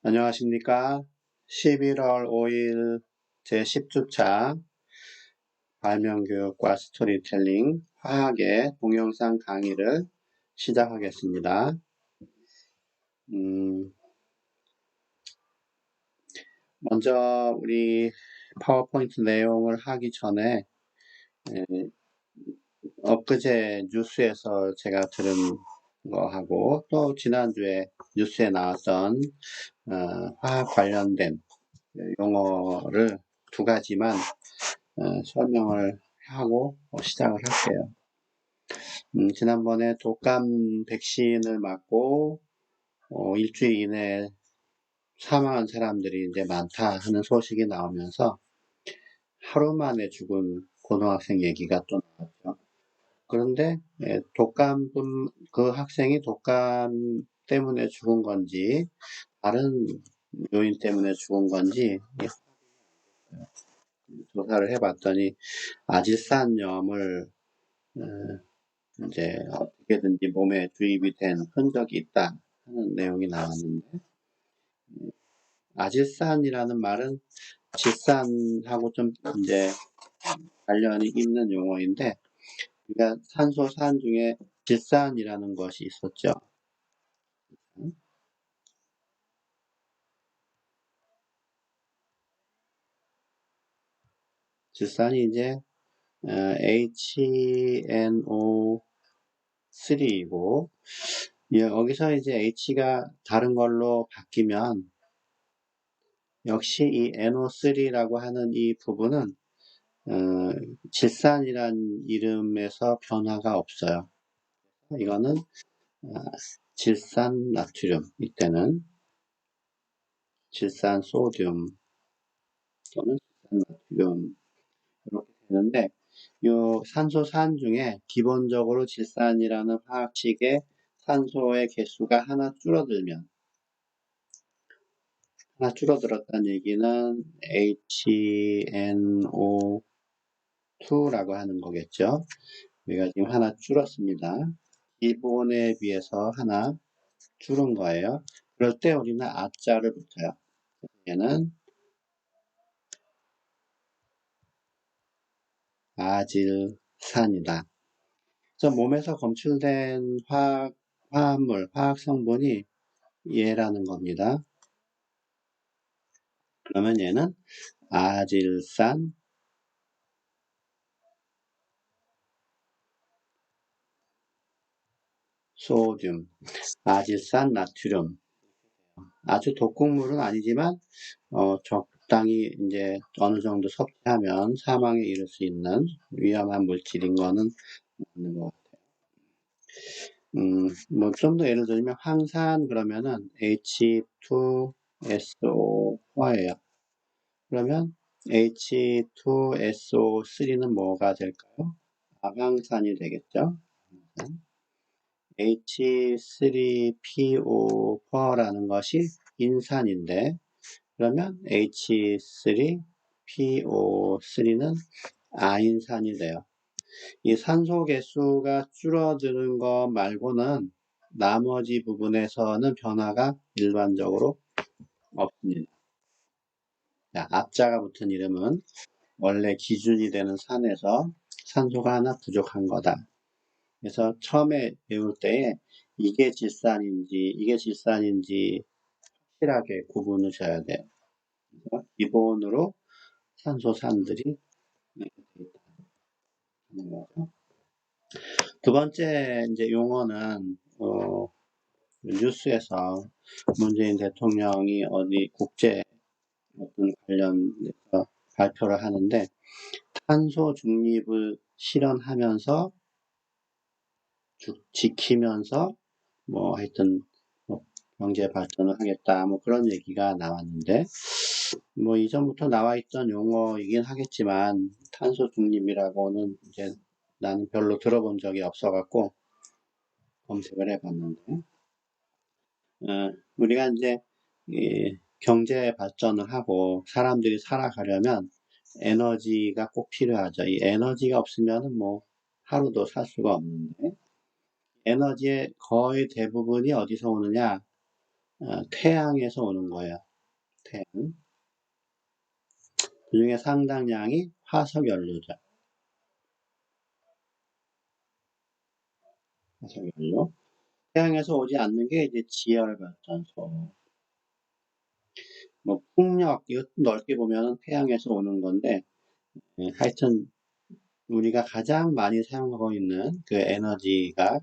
안녕하십니까. 11월 5일 제10주차 발명교육과 스토리텔링 화학의 동영상 강의를 시작하겠습니다. 먼저 우리 파워포인트 내용을 하기 전에 엊그제 뉴스에서 제가 들은 거하고 또 지난주에 뉴스에 나왔던 화학 관련된 용어를 두 가지만 설명을 하고 시작을 할게요. 지난번에 독감 백신을 맞고 일주일 이내에 사망한 사람들이 이제 많다 하는 소식이 나오면서 하루 만에 죽은 고등학생 얘기가 또 나왔죠. 그런데 그 학생이 독감 때문에 죽은 건지 다른 요인 때문에 죽은 건지 조사를 해봤더니 아질산염을 이제 어떻게든지 몸에 주입이 된 흔적이 있다 하는 내용이 나왔는데, 아질산이라는 말은 질산하고 좀 이제 관련이 있는 용어인데, 그러니까 산소산 중에 질산이라는 것이 있었죠. 질산이 이제 HNO3이고, 여기서 이제 H가 다른 걸로 바뀌면 역시 이 NO3라고 하는 이 부분은 질산이란 이름에서 변화가 없어요. 이거는 질산 나트륨, 이때는 질산 소듐 또는 질산 나트륨 이렇게 되는데, 요 산소산 중에 기본적으로 질산이라는 화학식의 산소의 개수가 하나 줄어들었다는 얘기는 HNO2라고 하는 거겠죠. 우리가 지금 하나 줄었습니다. 기본에 비해서 하나 줄은 거예요. 그럴 때 우리는 아자를 붙여요. 얘는 아질산이다. 그래서 몸에서 검출된 화학 성분이 얘라는 겁니다. 그러면 얘는 아질산 소듐, 아질산 나트륨. 아주 독극물은 아니지만 적당히 이제 어느 정도 섭취하면 사망에 이를 수 있는 위험한 물질인 거는 맞는 것 같아요. 뭐 좀 더 예를 들면 황산 그러면은 H2SO4예요. 그러면 H2SO3는 뭐가 될까요? 암황산이 되겠죠. H3PO4라는 것이 인산인데, 그러면 H3PO3는 아인산이 돼요. 이 산소 개수가 줄어드는 것 말고는 나머지 부분에서는 변화가 일반적으로 없습니다. 자, 앞자가 붙은 이름은 원래 기준이 되는 산에서 산소가 하나 부족한 거다. 그래서 처음에 배울 때에 이게 질산인지 확실하게 구분하셔야 돼요. 그래서 기본으로 산소산들이 있는 거죠. 두 번째 이제 용어는 뉴스에서 문재인 대통령이 어디 국제 어떤 관련해서 발표를 하는데, 탄소 중립을 실현하면서 지키면서 뭐 하여튼 뭐 경제 발전을 하겠다 뭐 그런 얘기가 나왔는데, 뭐 이전부터 나와 있던 용어이긴 하겠지만 탄소 중립이라고는 이제 나는 별로 들어본 적이 없어갖고 검색을 해봤는데, 우리가 이제 경제 발전을 하고 사람들이 살아가려면 에너지가 꼭 필요하죠. 이 에너지가 없으면 뭐 하루도 살 수가 없는데, 에너지의 거의 대부분이 어디서 오느냐? 태양에서 오는 거예요. 태양. 그 중에 상당량이 화석연료죠. 화석연료. 태양에서 오지 않는 게 이제 지열발전소. 뭐 풍력, 이것 넓게 보면 태양에서 오는 건데, 하여튼 우리가 가장 많이 사용하고 있는 그 에너지가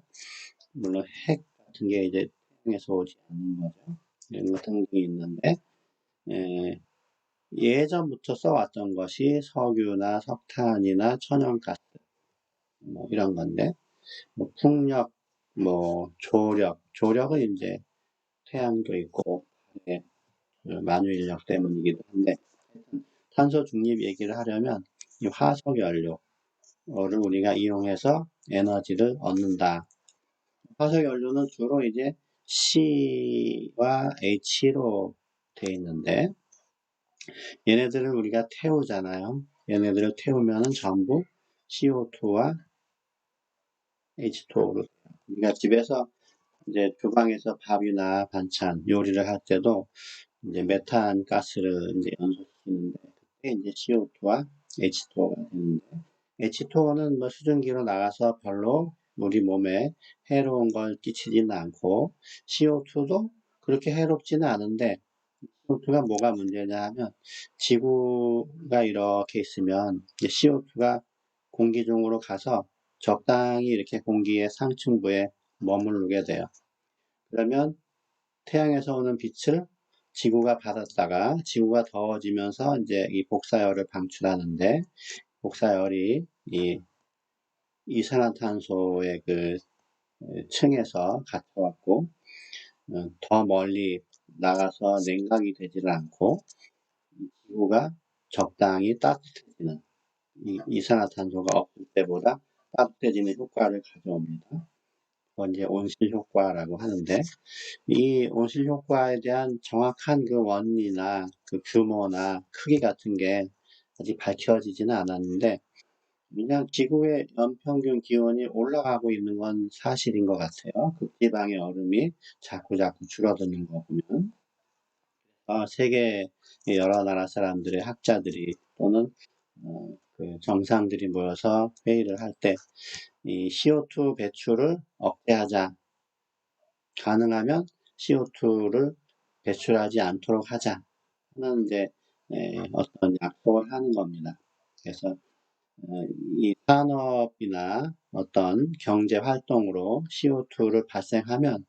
물론 핵 같은 게 이제 태양에서 오지 않는 거죠. 이런 것 등등이 있는데, 예전부터 써왔던 것이 석유나 석탄이나 천연가스 뭐 이런 건데, 뭐 풍력, 뭐 조력은 이제 태양도 있고 예, 만유인력 때문이기도 한데, 탄소 중립 얘기를 하려면 이 화석 연료를 우리가 이용해서 에너지를 얻는다. 화석 연료는 주로 이제 C와 H로 돼 있는데, 얘네들을 우리가 태우잖아요. 얘네들을 태우면은 전부 CO2와 H2O로 돼요. 우리가 집에서 이제 주방에서 밥이나 반찬 요리를 할 때도 이제 메탄 가스를 이제 연소시키는데, 그때 이제 CO2와 H2O가 되는데, H2O는 뭐 수증기로 나가서 별로 우리 몸에 해로운 걸 끼치지는 않고, CO2도 그렇게 해롭지는 않은데, CO2가 뭐가 문제냐 하면, 지구가 이렇게 있으면 CO2가 공기 중으로 가서 적당히 이렇게 공기의 상층부에 머무르게 돼요. 그러면 태양에서 오는 빛을 지구가 받았다가 지구가 더워지면서 이제 이 복사열을 방출하는데, 복사열이 이 이산화탄소의 그 층에서 갇혀갖고 더 멀리 나가서 냉각이 되지를 않고 지구가 적당히 따뜻해지는, 이산화탄소가 없을 때보다 따뜻해지는 효과를 가져옵니다. 그건 이제 온실 효과라고 하는데, 이 온실 효과에 대한 정확한 그 원리나 그 규모나 크기 같은 게 아직 밝혀지지는 않았는데, 그냥 지구의 연평균 기온이 올라가고 있는 건 사실인 것 같아요. 극지방의 얼음이 자꾸 줄어드는 거 보면. 세계 여러 나라 사람들의 학자들이 또는 그 정상들이 모여서 회의를 할 때, 이 CO2 배출을 억제하자, 가능하면 CO2를 배출하지 않도록 하자 하는 이제 어떤 약속을 하는 겁니다. 그래서 이 산업이나 어떤 경제 활동으로 CO2를 발생하면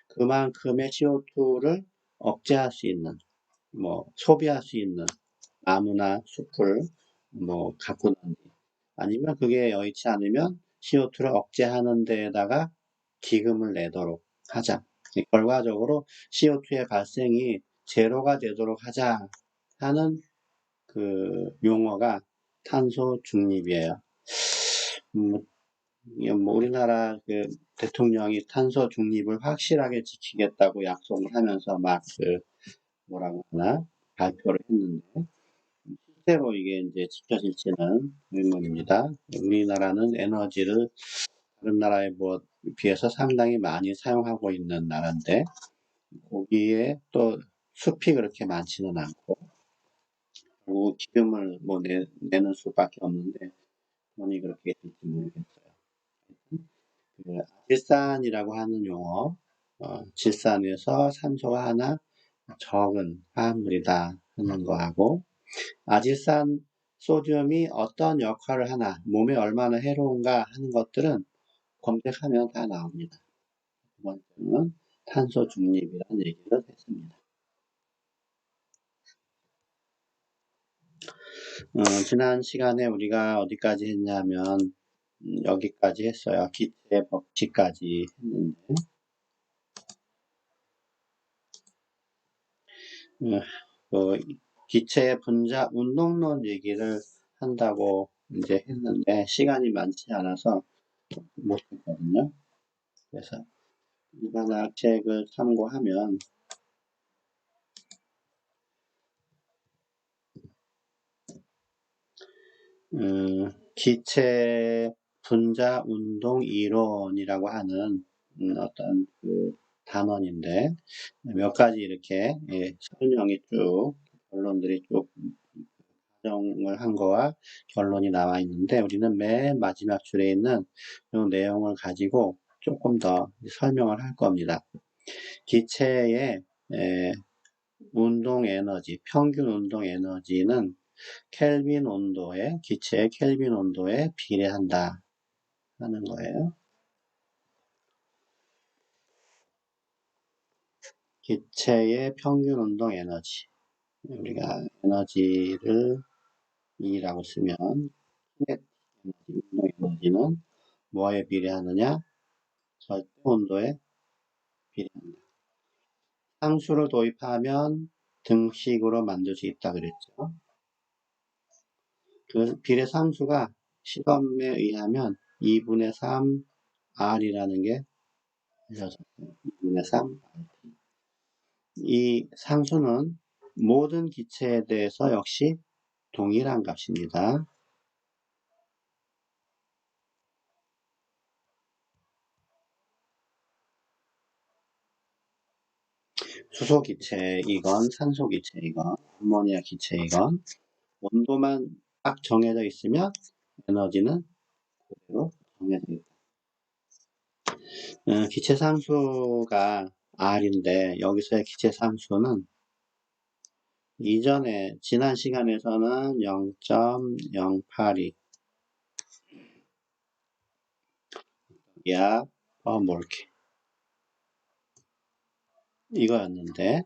그만큼의 CO2를 억제할 수 있는, 뭐 소비할 수 있는 나무나 숲을 뭐 가꾸든지, 아니면 그게 여의치 않으면 CO2를 억제하는 데에다가 기금을 내도록 하자. 결과적으로 CO2의 발생이 제로가 되도록 하자 하는 그 용어가 탄소 중립이에요. 뭐 우리나라 그 대통령이 탄소 중립을 확실하게 지키겠다고 약속을 하면서 막 그 뭐라고 하나 발표를 했는데, 실제로 이게 이제 지켜질지는 의문입니다. 우리나라는 에너지를 다른 나라에 뭐 비해서 상당히 많이 사용하고 있는 나라인데, 거기에 또 숲이 그렇게 많지는 않고, 그리고 기금을 뭐 내는 수밖에 없는데, 돈이 그렇게 될지 모르겠어요. 그 질산이라고 하는 용어, 질산에서 산소가 하나 적은 화합물이다 하는 거하고, 아질산 소듐이 어떤 역할을 하나, 몸에 얼마나 해로운가 하는 것들은 검색하면 다 나옵니다. 두 번째는 탄소 중립이라는 얘기를 했습니다. 지난 시간에 우리가 어디까지 했냐면 여기까지 했어요. 기체 법칙까지 했는데, 그 기체의 분자 운동론 얘기를 한다고 이제 했는데 시간이 많지 않아서 못했거든요. 그래서 일반 학책을 참고하면 기체 분자 운동 이론이라고 하는 어떤 그 단원인데 몇 가지 이렇게 설명이 쭉 결론들이 쭉 가정을 한 거와 결론이 나와 있는데 우리는 맨 마지막 줄에 있는 이 내용을 가지고 조금 더 설명을 할 겁니다. 기체의 운동 에너지, 평균 운동 에너지는 켈빈 온도에, 기체의 켈빈 온도에 비례한다 하는 거예요. 기체의 평균 운동 에너지. 우리가 에너지를 E라고 쓰면 운동 에너지는 뭐에 비례하느냐? 절대 온도에 비례한다. 상수를 도입하면 등식으로 만들 수 있다 그랬죠. 그 비례 상수가 실험에 의하면 2분의 3 R이라는 게 알려졌어요. 2분의 3 R. 이 상수는 모든 기체에 대해서 역시 동일한 값입니다. 수소 기체이건 산소 기체이건 암모니아 기체이건 온도만 딱 정해져 있으면 에너지는 그대로 정해져 있다. 기체 상수가 R인데 여기서의 기체 상수는 이전에 지난 시간에서는 0.082 약 몰케 이거였는데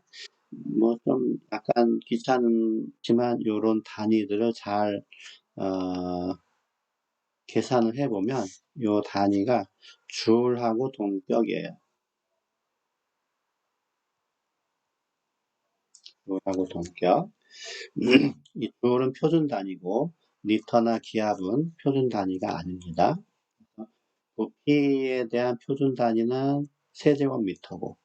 뭐 좀 약간 귀찮지만 요런 단위들을 잘 계산을 해보면 요 단위가 줄하고 동격이에요. 줄하고 동격. 이 줄은 표준 단위고 리터나 기압은 표준 단위가 아닙니다. 부피에 대한 표준 단위는 세제곱미터고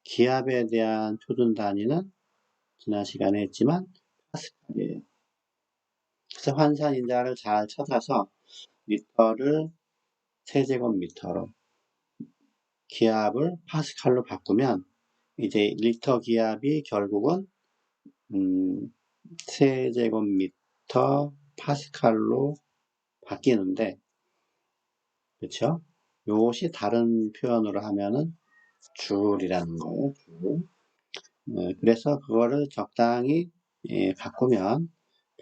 기압에 대한 표준 단위는 지난 시간에 했지만 파스칼이에요. 그래서 환산인자를 잘 찾아서 리터를 세제곱미터로 기압을 파스칼로 바꾸면 이제 리터 기압이 결국은 세제곱미터 파스칼로 바뀌는데 그렇죠? 요것이 다른 표현으로 하면은 줄이라는 거예요. 줄. 그래서 그거를 적당히 바꾸면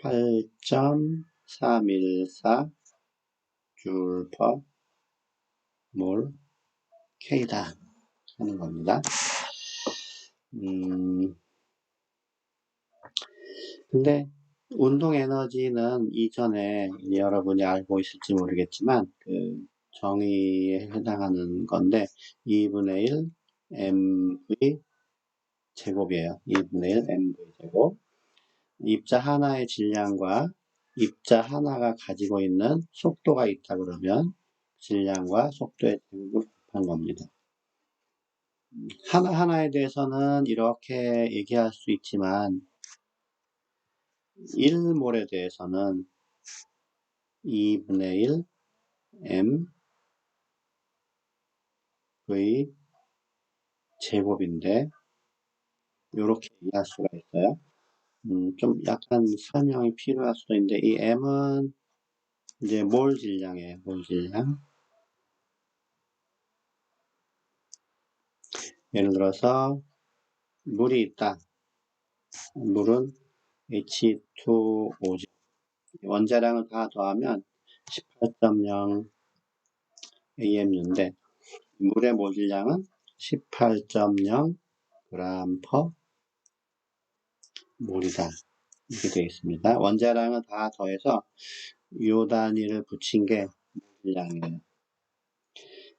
8.314 줄 퍼 몰 K다 하는 겁니다. 근데 운동 에너지는 이전에 여러분이 알고 있을지 모르겠지만 그 정의에 해당하는 건데 2분의 1 mv 제곱이에요. 2분의 1 mv 제곱. 입자 하나의 질량과 입자 하나가 가지고 있는 속도가 있다 그러면 질량과 속도의 제곱을 곱한 겁니다. 하나하나에 대해서는 이렇게 얘기할 수 있지만 1몰에 대해서는 2분의 1 m v 제곱인데 이렇게 이해할 수가 있어요. 좀 약간 설명이 필요할 수도 있는데 이 m은 이제 몰 질량이에요. 몰 질량. 예를 들어서 물이 있다. 물은 H2O죠. 원자량을 다 더하면 18.0 AMU인데 물의 모질량은 18.0 g per 몰이다. 이렇게 되어 있습니다. 원자량을 다 더해서 요 단위를 붙인 게 모질량이에요.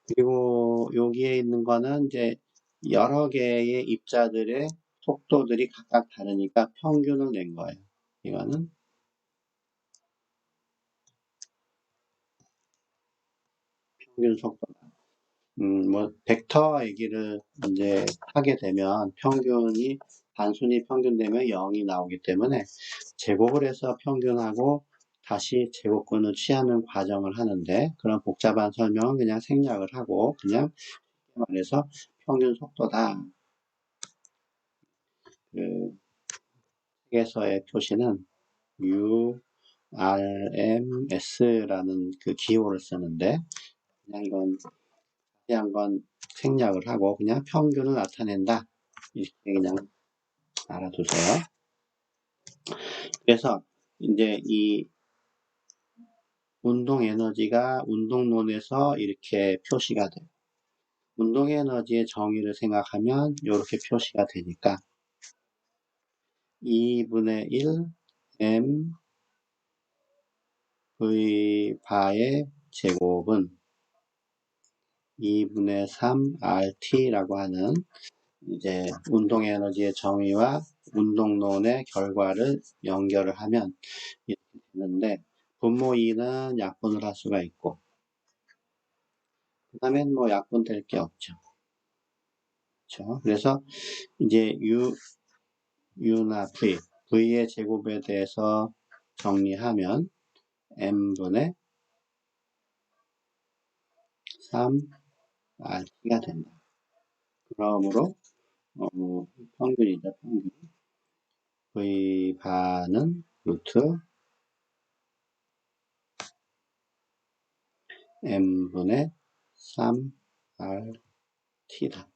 그리고 여기에 있는 거는 이제 여러 개의 입자들의 속도들이 각각 다르니까 평균을 낸 거예요. 이거는 평균 속도다. 뭐 벡터 얘기를 이제 하게 되면 평균이 단순히 평균되면 0이 나오기 때문에 제곱을 해서 평균하고 다시 제곱근을 취하는 과정을 하는데 그런 복잡한 설명은 그냥 생략을 하고 그냥 말해서 평균 속도다. 그 책에서의 표시는 URMS라는 그 기호를 쓰는데, 그냥 이건 자세한 건 생략을 하고 그냥 평균을 나타낸다. 이렇게 그냥 알아두세요. 그래서 이제 이 운동 에너지가 운동론에서 이렇게 표시가 돼요. 운동 에너지의 정의를 생각하면 이렇게 표시가 되니까 2분의 1 m v 바의 제곱은 2분의 3 rt라고 하는 이제 운동 에너지의 정의와 운동론의 결과를 연결을 하면 이렇게 되는데, 분모 2는 약분을 할 수가 있고, 그 다음엔 뭐 약분 될 게 없죠. 그렇죠? 그래서 이제 U나 V의 제곱에 대해서 정리하면 M분의 3Rt가 된다. 그러므로 평균이죠, 평균. V 바는 루트 M분의 3Rt다.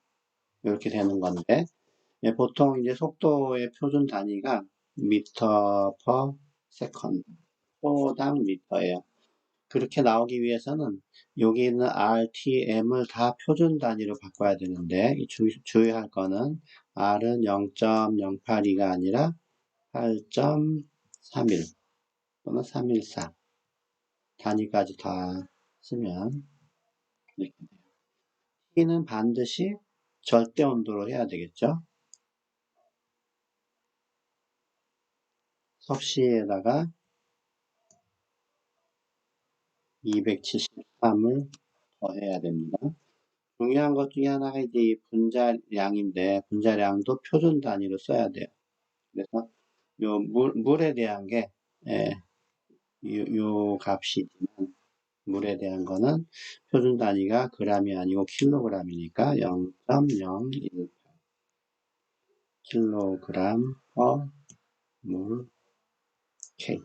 이렇게 되는 건데, 보통 이제 속도의 표준 단위가 미터 퍼 세컨드, 초당 미터예요. 그렇게 나오기 위해서는 여기 있는 RTM을 다 표준 단위로 바꿔야 되는데, 주의할 거는 R은 0.082가 아니라 8.31 또는 314 단위까지 다 쓰면 이렇게 돼요. T는 반드시 절대 온도로 해야 되겠죠. 섭씨에다가 273을 더해야 됩니다. 중요한 것 중에 하나가 이제 이 분자량인데, 분자량도 표준 단위로 써야 돼요. 그래서 요 물에 대한 게 요 값이지만, 물에 대한 거는 표준 단위가 g이 아니고 킬로그램이니까 0.018 킬로그램 퍼 물 K.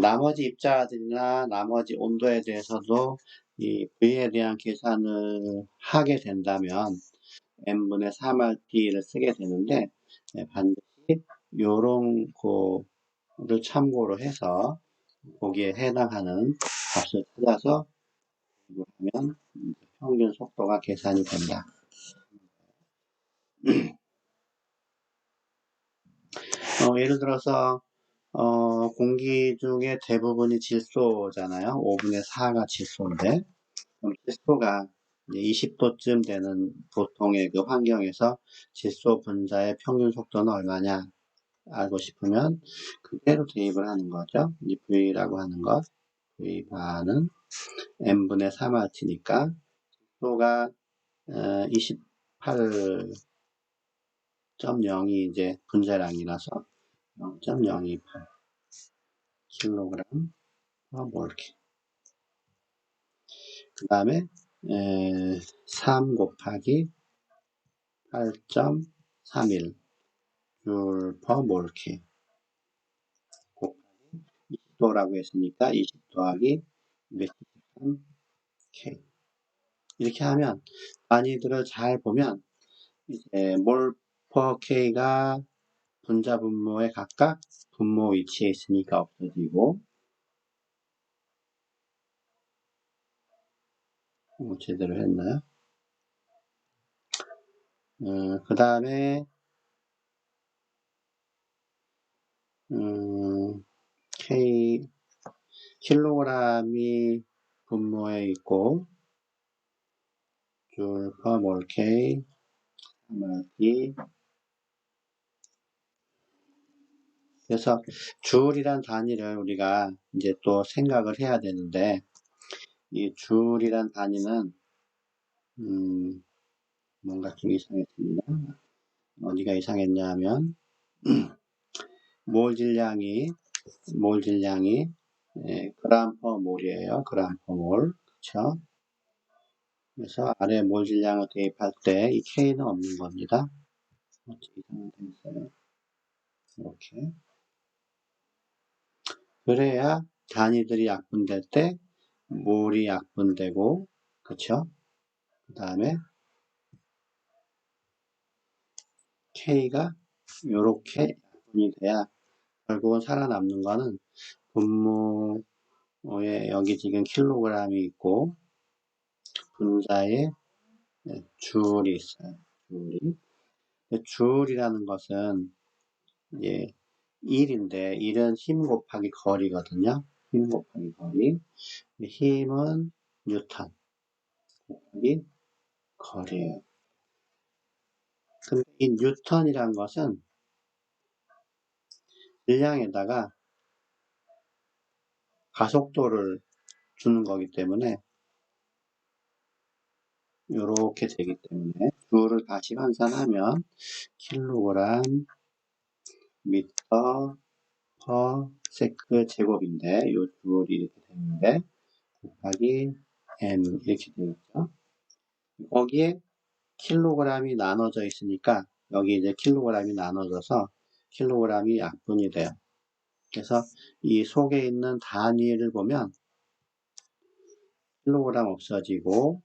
나머지 입자들이나 나머지 온도에 대해서도 이 V에 대한 계산을 하게 된다면 M분의 3RT를 쓰게 되는데, 반드시 요런 거를 참고로 해서 거기에 해당하는 값을 찾아서 하면 평균 속도가 계산이 된다. 예를 들어서 공기 중에 대부분이 질소잖아요. 5분의 4가 질소인데, 그럼 질소가 20도쯤 되는 보통의 그 환경에서 질소 분자의 평균 속도는 얼마냐 알고 싶으면 그대로 대입을 하는 거죠. 이 V라고 하는 것, V 바는 M분의 3RT니까 질소가 28.0이 이제 분자량이라서 0.028 킬로그램 몰케. 그 다음에 3 곱하기 8.31 줄 퍼 몰케 곱하기 20도라고 했으니까 20 더하기 273K. 이렇게 하면 단위들을 잘 보면 이제 몰 퍼 K가 분자 분모에 각각 분모 위치에 있으니까 없어지고, 제대로 했나요? 그 다음에 K 킬로그램이 분모에 있고 줄 퍼 몰 K 3RT. 그래서 줄이란 단위를 우리가 이제 또 생각을 해야 되는데, 이 줄이란 단위는 뭔가 좀 이상했습니다. 어디가 이상했냐면 몰 질량이 그람 퍼 몰이에요. 그람 퍼 몰. 그쵸? 그래서 아래 모질량을 대입할 때 이 K는 없는 겁니다. 어떻게 이상하게 있어요? 이렇게. 그래야 단위들이 약분될 때 몰이 약분되고, 그쵸? 그 다음에 K가 이렇게 약분이 돼야 결국은 살아남는 거는 분모에 여기 지금 킬로그램이 있고 분자에 줄이 있어요. 줄이. 줄이라는 것은 예, 1인데 1은 힘 곱하기 거리거든요. 힘 곱하기 거리. 힘은 뉴턴 곱하기 거리예요. 근데 이 뉴턴이란 것은 질량에다가 가속도를 주는 거기 때문에 이렇게 되기 때문에 줄을 다시 환산하면 킬로그램 미터 퍼 세크 제곱인데 요 줄이 이렇게 되는데 곱하기 m 이렇게 되겠죠. 거기에 킬로그램이 나눠져 있으니까 여기 이제 킬로그램이 나눠져서 킬로그램이 약분이 돼요. 그래서 이 속에 있는 단위를 보면 킬로그램 없어지고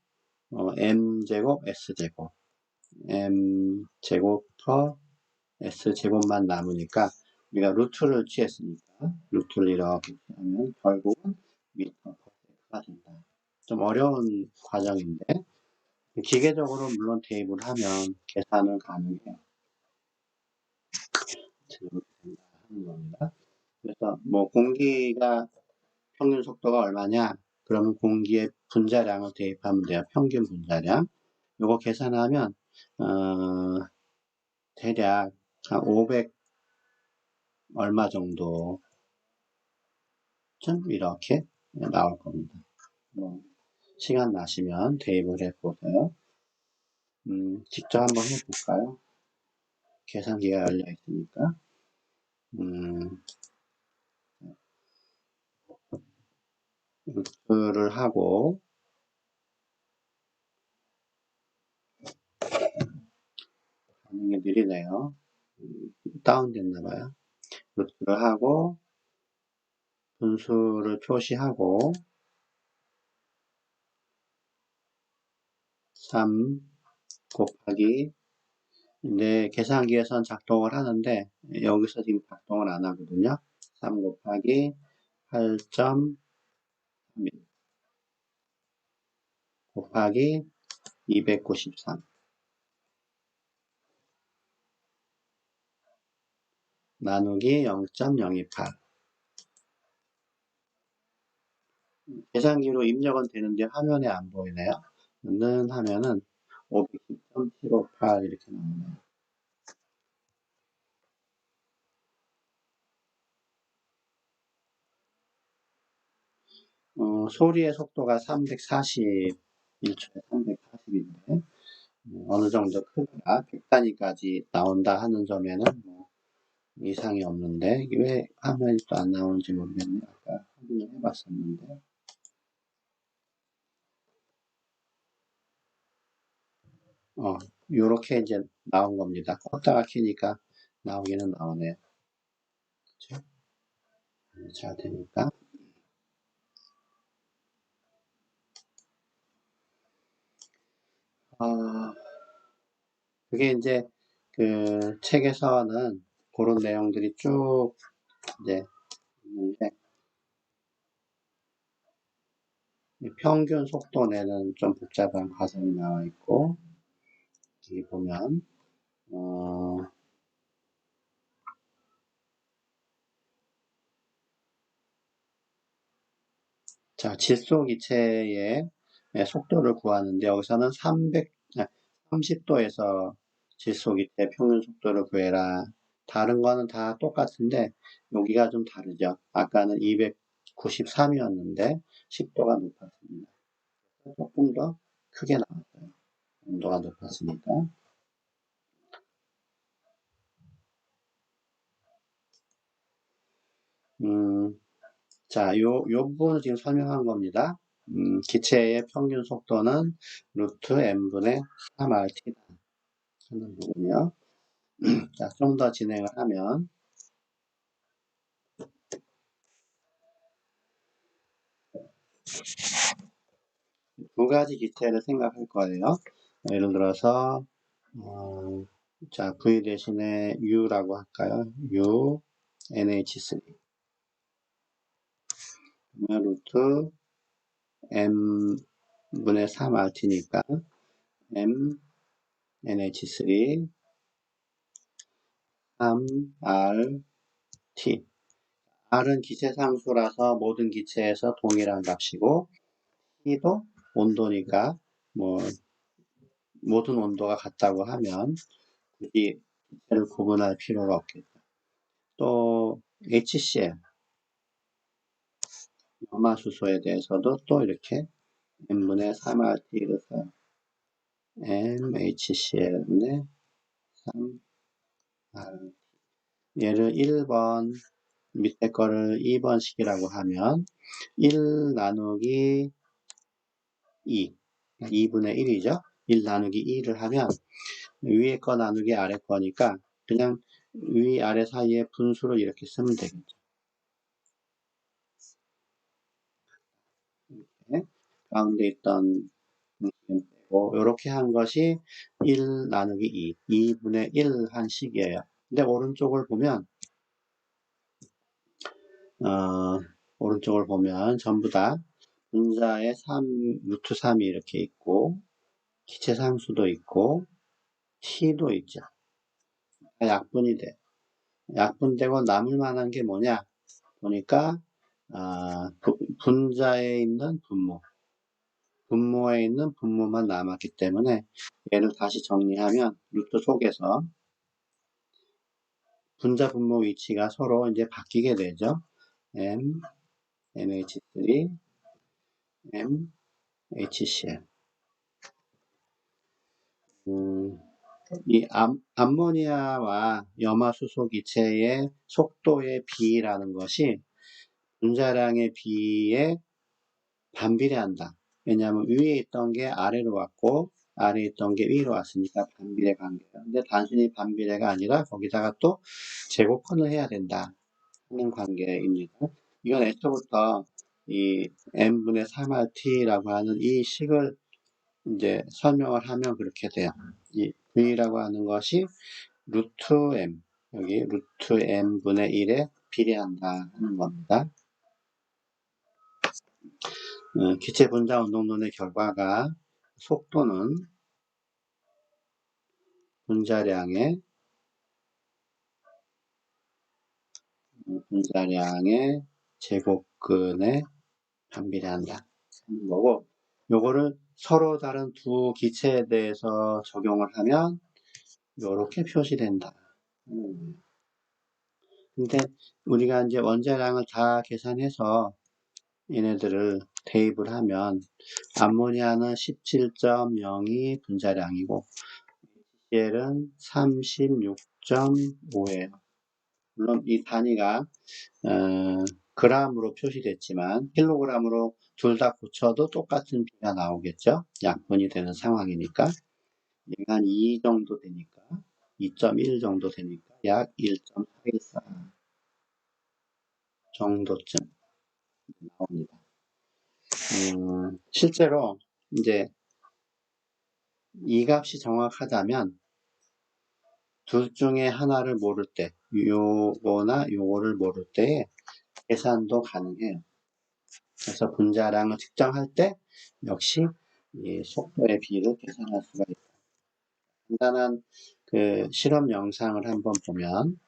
m제곱 s제곱 m제곱 퍼 s제곱만 남으니까 우리가 루트를 취했으니까 루트를 이렇게 하면 결국은 미터 퍼 세크가 된다. 좀 어려운 과정인데 기계적으로 물론 대입을 하면 계산은 가능해요. 이렇게 된다 하는 겁니다. 그래서 뭐 공기가 평균 속도가 얼마냐? 그러면 공기의 분자량을 대입하면 돼요. 평균 분자량. 요거 계산하면 대략 한 500 얼마 정도 좀 이렇게 나올 겁니다. 뭐 시간 나시면 대입을 해보세요. 직접 한번 해볼까요? 계산기가 열려 있으니까. 루트를 하고 반응이 느리네요. 다운됐나봐요. 루트를 하고 분수를 표시하고 3 곱하기 내 계산기에선 작동을 하는데 여기서 지금 작동을 안 하거든요. 3 곱하기 8.31 곱하기 293 나누기 0.028 계산기로 입력은 되는데 화면에 안 보이네요. 는 하면은 510.758 이렇게 나오네요. 소리의 속도가 340, 1초에 340인데 어느 정도 크기가 100단위까지 나온다 하는 점에는 뭐 이상이 없는데 이게 왜 화면이 또 안 나오는지 모르겠네요. 아까 확인을 해봤었는데 요렇게 이제 나온 겁니다. 껐다가 키니까 나오기는 나오네요. 그렇죠? 잘 되니까 그게 이제 그 책에서는 그런 내용들이 쭉 이제 있는데 평균 속도 내는 좀 복잡한 과정이 나와 있고 여기 보면 자 질소기체의 속도를 구하는데 여기서는 30도에서 질소기체 평균 속도를 구해라. 다른 거는 다 똑같은데 여기가 좀 다르죠. 아까는 293이었는데 10도가 높았습니다. 조금 더 크게 나왔어요. 온도가 높았으니까. 자, 요 부분을 지금 설명한 겁니다. 기체의 평균 속도는 루트 m분의 3rt다 하는 거군요. 자, 좀 더 진행을 하면 두 가지 기체를 생각할 거예요. 예를 들어서 자, V 대신에 U라고 할까요? U, NH3 그러면 루트 m분의 3rt니까 m, NH3 3r, t r은 기체상수라서 모든 기체에서 동일한 값이고 t도 온도니까 뭐 모든 온도가 같다고 하면 굳이 기체를 구분할 필요가 없겠죠. 또 HCl 염화수소에 대해서도 또 이렇게 n분의 3rt를 써요. MHCl분의 3r 얘를 1번 밑에 거를 2번식이라고 하면 1 나누기 2 2분의 1이죠. 1 나누기 2를 하면 위에 거 나누기 아래 거니까 그냥 위 아래 사이에 분수를 이렇게 쓰면 되겠죠. 이렇게 가운데 있던 빼고 이렇게 한 것이 1 나누기 2 2분의 1 한 식이에요. 근데 오른쪽을 보면 오른쪽을 보면 전부 다 분자에 3, 루트 3이 이렇게 있고 기체 상수도 있고 t도 있죠. 약분이 돼. 약분되고 남을 만한 게 뭐냐 보니까 분자에 있는 분모에 있는 분모만 남았기 때문에 얘를 다시 정리하면 루트 속에서 분자 분모 위치가 서로 이제 바뀌게 되죠. M, NH3, M, HCl. 이 암모니아와 염화수소 기체의 속도의 비라는 것이 분자량의 비에 반비례한다. 왜냐하면 위에 있던 게 아래로 왔고 아래에 있던 게 위로 왔으니까 반비례 관계예요. 근데 단순히 반비례가 아니라 거기다가 또 제곱근을 해야 된다 하는 관계입니다. 이건 애초부터 이 n분의 3rt라고 하는 이 식을 이제 설명을 하면 그렇게 돼요. 이 v라고 하는 것이 루트 m 여기 루트 m분의 1에 비례한다 하는 겁니다. 기체 분자 운동론의 결과가 속도는 분자량의 제곱근에 반비례한다 하는 거고 요거를 서로 다른 두 기체에 대해서 적용을 하면 이렇게 표시된다. 근데 우리가 이제 원자량을 다 계산해서 얘네들을 대입을 하면 암모니아는 17.02 분자량이고 HCl은 36.5예요. 물론 이 단위가 그람으로 표시됐지만 킬로그램으로 둘 다 고쳐도 똑같은 비가 나오겠죠. 약분이 되는 상황이니까 얘가 한 2 정도 되니까 2.1 정도 되니까 약 1.414 정도쯤 나옵니다. 실제로 이제 이 값이 정확하다면 둘 중에 하나를 모를 때 요거나 요거를 모를 때에 계산도 가능해요. 그래서 분자량을 측정할 때 역시 이 속도의 비를 계산할 수가 있다. 간단한 그 실험 영상을 한번 보면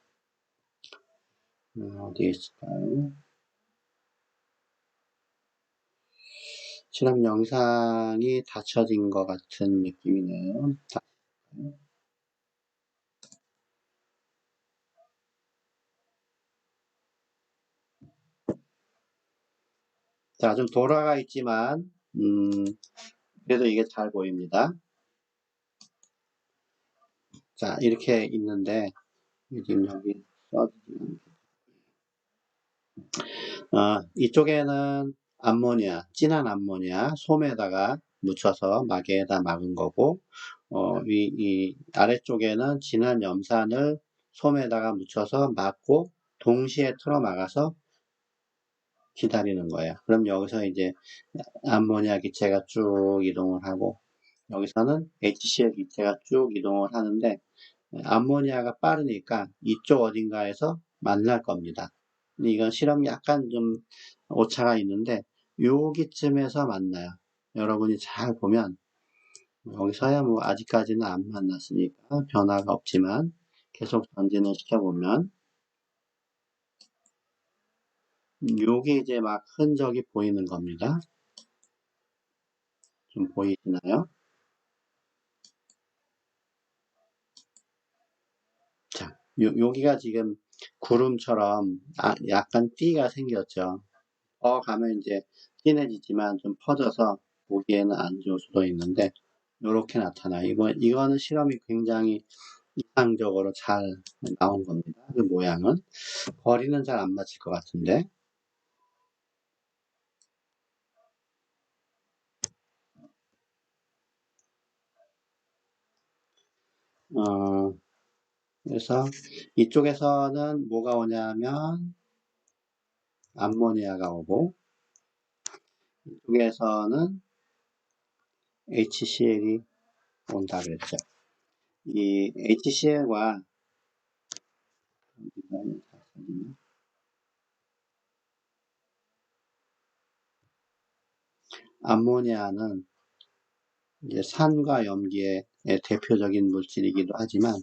어디에 있을까요? 실험 영상이 닫혀진 것 같은 느낌이네요. 자, 좀 돌아가 있지만 그래도 이게 잘 보입니다. 자, 이렇게 있는데 지금 여기 써지지 이쪽에는 암모니아, 진한 암모니아 솜에다가 묻혀서 마개에다 막은 거고, 이 아래쪽에는 진한 염산을 솜에다가 묻혀서 막고 동시에 틀어 막아서 기다리는 거예요. 그럼 여기서 이제 암모니아 기체가 쭉 이동을 하고, 여기서는 HCl 기체가 쭉 이동을 하는데, 암모니아가 빠르니까 이쪽 어딘가에서 만날 겁니다. 이건 실험이 약간 좀 오차가 있는데 여기쯤에서 만나요. 여러분이 잘 보면 여기서야 뭐 아직까지는 안 만났으니까 변화가 없지만 계속 전진을 시켜보면 요게 이제 막 흔적이 보이는 겁니다. 좀 보이시나요? 자, 여기가 지금 구름처럼 약간 띠가 생겼죠. 더 가면 이제 진해지지만 좀 퍼져서 보기에는 안 좋을 수도 있는데 이렇게 나타나요. 이거는 실험이 굉장히 이상적으로 잘 나온 겁니다. 그 모양은 거리는 잘 안 맞을 것 같은데 어, 그래서 이쪽에서는 뭐가 오냐면 암모니아가 오고 이쪽에서는 HCl이 온다 그랬죠. 이 HCl과 암모니아는 이제 산과 염기의 대표적인 물질이기도 하지만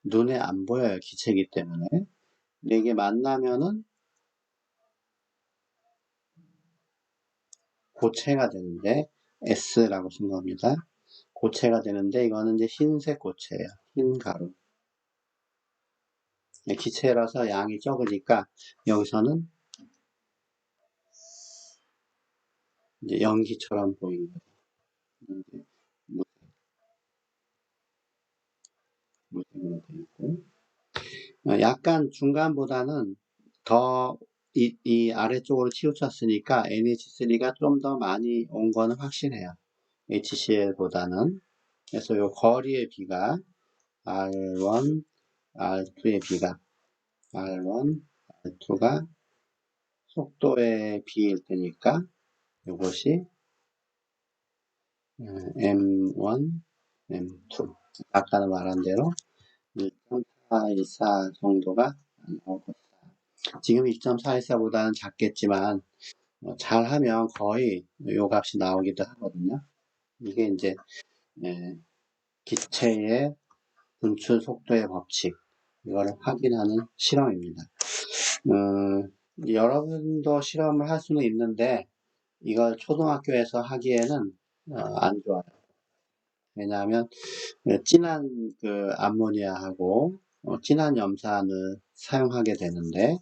눈에 안 보여요. 기체이기 때문에. 근데 이게 만나면은 고체가 되는데 S라고 쓴 겁니다. 고체가 되는데 이거는 이제 흰색 고체예요. 흰 가루. 기체라서 양이 적으니까 여기서는 이제 연기처럼 보이는 거죠. 이제 무색으로 되어 있고 약간 중간보다는 더 이 아래쪽으로 치우쳤으니까 NH3가 좀 더 많이 온 거는 확실해요. HCl보다는. 그래서 요 거리의 비가 R1, R2의 비가 R1, R2가 속도의 비일 테니까 이것이 M1, M2 아까 말한 대로 1.414 정도가 나올 것이다. 지금 1.414보다는 작겠지만 잘하면 거의 요 값이 나오기도 하거든요. 이게 이제 기체의 분출 속도의 법칙 이거를 확인하는 실험입니다. 여러분도 실험을 할 수는 있는데 이걸 초등학교에서 하기에는 안 좋아요. 왜냐하면 진한 그 암모니아하고 진한 염산을 사용하게 되는데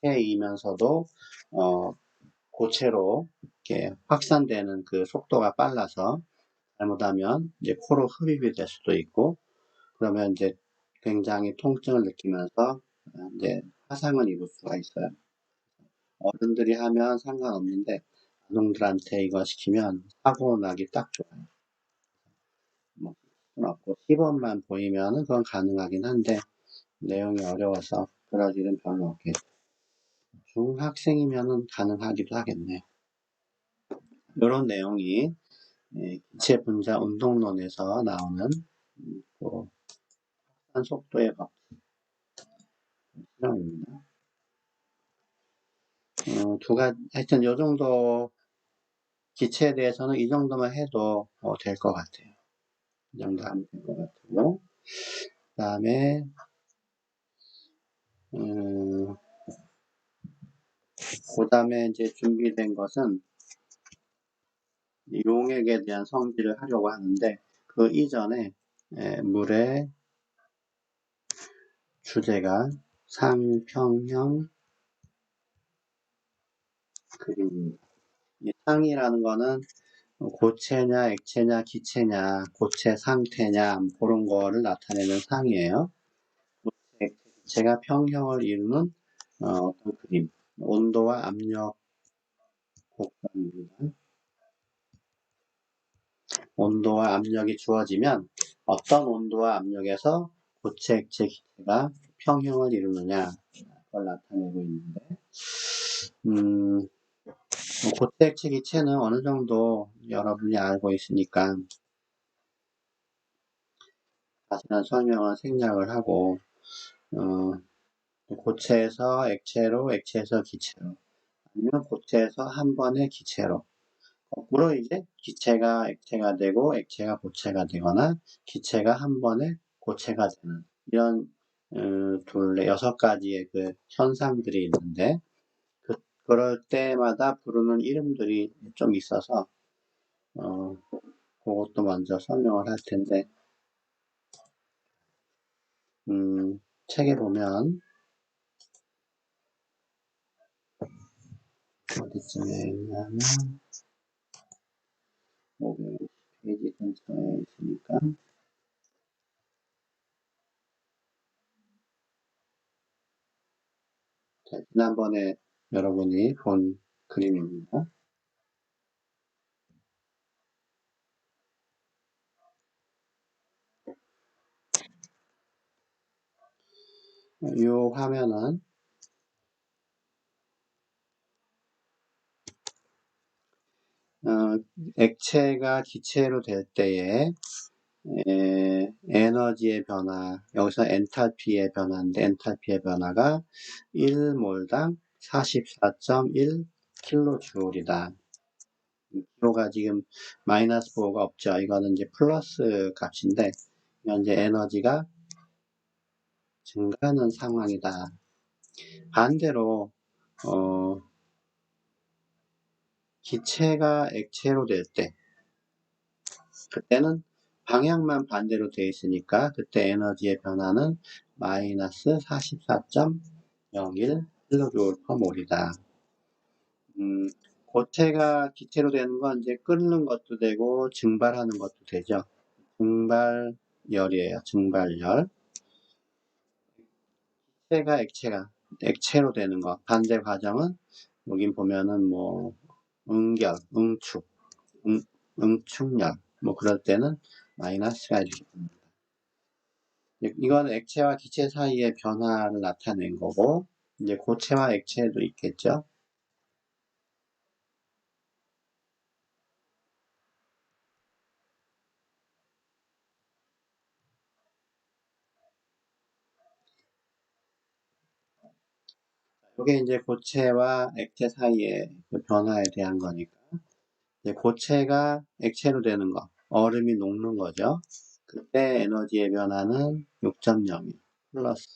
액체이면서도 고체로 이렇게 확산되는 그 속도가 빨라서 잘못하면 이제 코로 흡입이 될 수도 있고 그러면 이제 굉장히 통증을 느끼면서 이제 화상을 입을 수가 있어요. 어른들이 하면 상관없는데 아동들한테 이거 시키면 사고 나기 딱 좋아요. 뭐, 없고 시범만 보이면은 그건 가능하긴 한데 내용이 어려워서 그럴 일은 별로 없겠죠. 중학생이면은 가능하기도 하겠네요. 이런 내용이 기체 분자 운동론에서 나오는 또 속도의 법 실험입니다. 두 가지 하여튼 요 정도 기체에 대해서는 이 정도만 해도 될 것 같아요. 이 정도 하면 될 것 같고 그 다음에 그 다음에 이제 준비된 것은 용액에 대한 성질을 하려고 하는데 그 이전에 물의 주제가 상평형 그림입니다. 이 상이라는 거는 고체냐, 액체냐, 기체냐, 고체 상태냐 그런 거를 나타내는 상이에요. 고체, 기체가 평형을 이루는 어떤 그림, 온도와 압력 곡선입니다. 온도와 압력이 주어지면 어떤 온도와 압력에서 고체, 액체, 기체가 평형을 이루느냐 그걸 나타내고 있는데 고체, 액체, 기체는 어느 정도 여러분이 알고 있으니까 자세한 설명은 생략을 하고 고체에서 액체로, 액체에서 기체로 아니면 고체에서 한 번에 기체로 거꾸로 이제 기체가 액체가 되고 액체가 고체가 되거나 기체가 한 번에 고체가 되는 이런 여섯 가지의 그 현상들이 있는데 그럴 때마다 부르는 이름들이 좀 있어서 그것도 먼저 설명을 할 텐데 책에 보면 어디쯤에 있냐면 550페이지 근처에 있으니까 자, 지난번에 여러분이 본 그림입니다. 이 화면은 액체가 기체로 될 때에 에너지의 변화, 여기서 엔탈피의 변화인데 엔탈피의 변화가 1몰당 44.1 킬로주울이다. 킬로가 지금 마이너스 5가 없죠. 이거는 이제 플러스 값인데 현재 에너지가 증가하는 상황이다. 반대로 기체가 액체로 될 때 그때는 방향만 반대로 되어 있으니까 그때 에너지의 변화는 마이너스 44.01 킬로조울 퍼 몰이다. 고체가 기체로 되는 건 이제 끓는 것도 되고 증발하는 것도 되죠. 증발열이에요. 증발열. 기체가 액체로 되는 것. 반대 과정은 여기 보면은 뭐 응결, 응축열 뭐 그럴 때는 마이너스가 이렇게 됩니다. 이건 액체와 기체 사이의 변화를 나타낸 거고 이제 고체와 액체도 있겠죠. 이게 이제 고체와 액체 사이의 그 변화에 대한 거니까 이제 고체가 액체로 되는 거, 얼음이 녹는 거죠. 그때 에너지의 변화는 6.0 플러스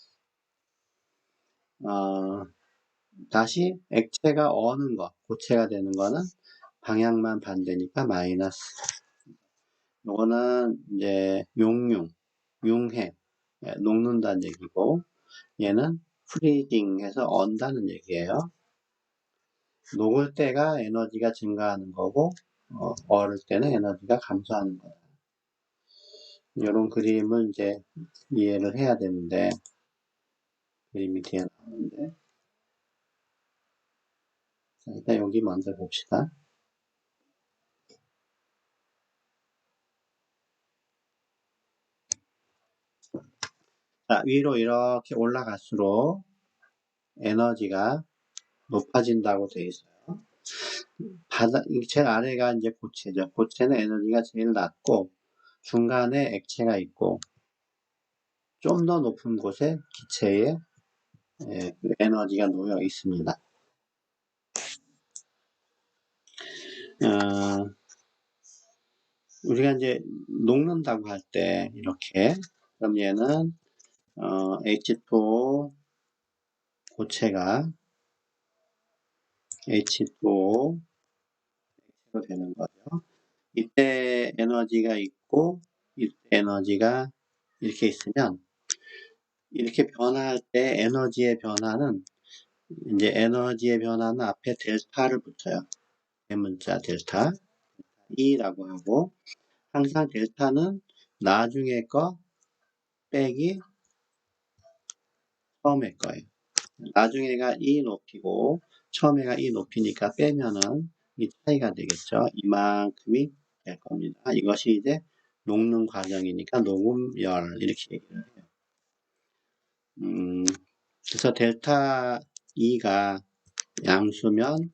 다시 액체가 어는 거, 고체가 되는 거는 방향만 반대니까 마이너스. 요거는 이제 융해, 녹는다는 얘기고 얘는 프리징 해서 언다는 얘기예요. 녹을 때가 에너지가 증가하는 거고 얼을 때는 에너지가 감소하는 거예요. 이런 그림을 이제 이해를 해야 되는데 그림이 뒤에 나오는데 자, 일단 여기 먼저 봅시다. 자, 위로 이렇게 올라갈수록 에너지가 높아진다고 되어 있어요. 제일 아래가 이제 고체죠. 고체는 에너지가 제일 낮고 중간에 액체가 있고 좀 더 높은 곳에 기체에 에너지가 놓여 있습니다. 우리가 이제 녹는다고 할 때 이렇게 그럼 얘는 H2O 고체가 H2O 가 되는 거죠. 이때 에너지가 있고 이때 에너지가 이렇게 있으면 이렇게 변화할 때 에너지의 변화는 이제 에너지의 변화는 앞에 델타를 붙여요. 대문자 델타 E라고 하고 항상 델타는 나중에 거 빼기 처음에 거예요. 나중에가 E 높이고 처음에가 E 높이니까 빼면은 이 차이가 되겠죠. 이만큼이 될 겁니다. 이것이 이제 녹는 과정이니까 녹음열 이렇게 얘기를 해요. 그래서 델타 E가 양수면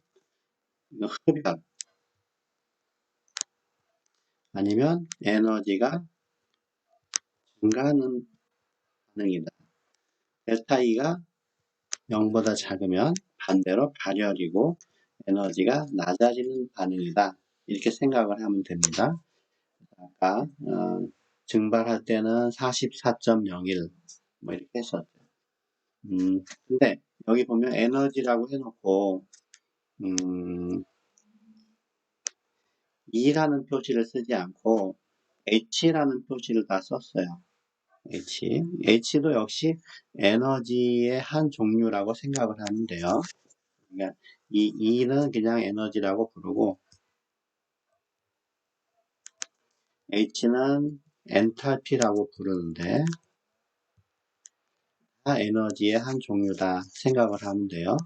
흡열 아니면 에너지가 증가하는 반응이다. 델타 E가 0보다 작으면 반대로 발열이고 에너지가 낮아지는 반응이다. 이렇게 생각을 하면 됩니다. 아까 증발할 때는 44.01 뭐 이렇게 했었죠. 근데 여기 보면 에너지라고 해놓고 E라는 표시를 쓰지 않고 H라는 표시를 다 썼어요. H도 역시 에너지의 한 종류라고 생각을 하면 돼요. 그러니까 이 E는 그냥 에너지라고 부르고 H는 엔탈피라고 부르는데 다 에너지의 한 종류다 생각을 하면 돼요.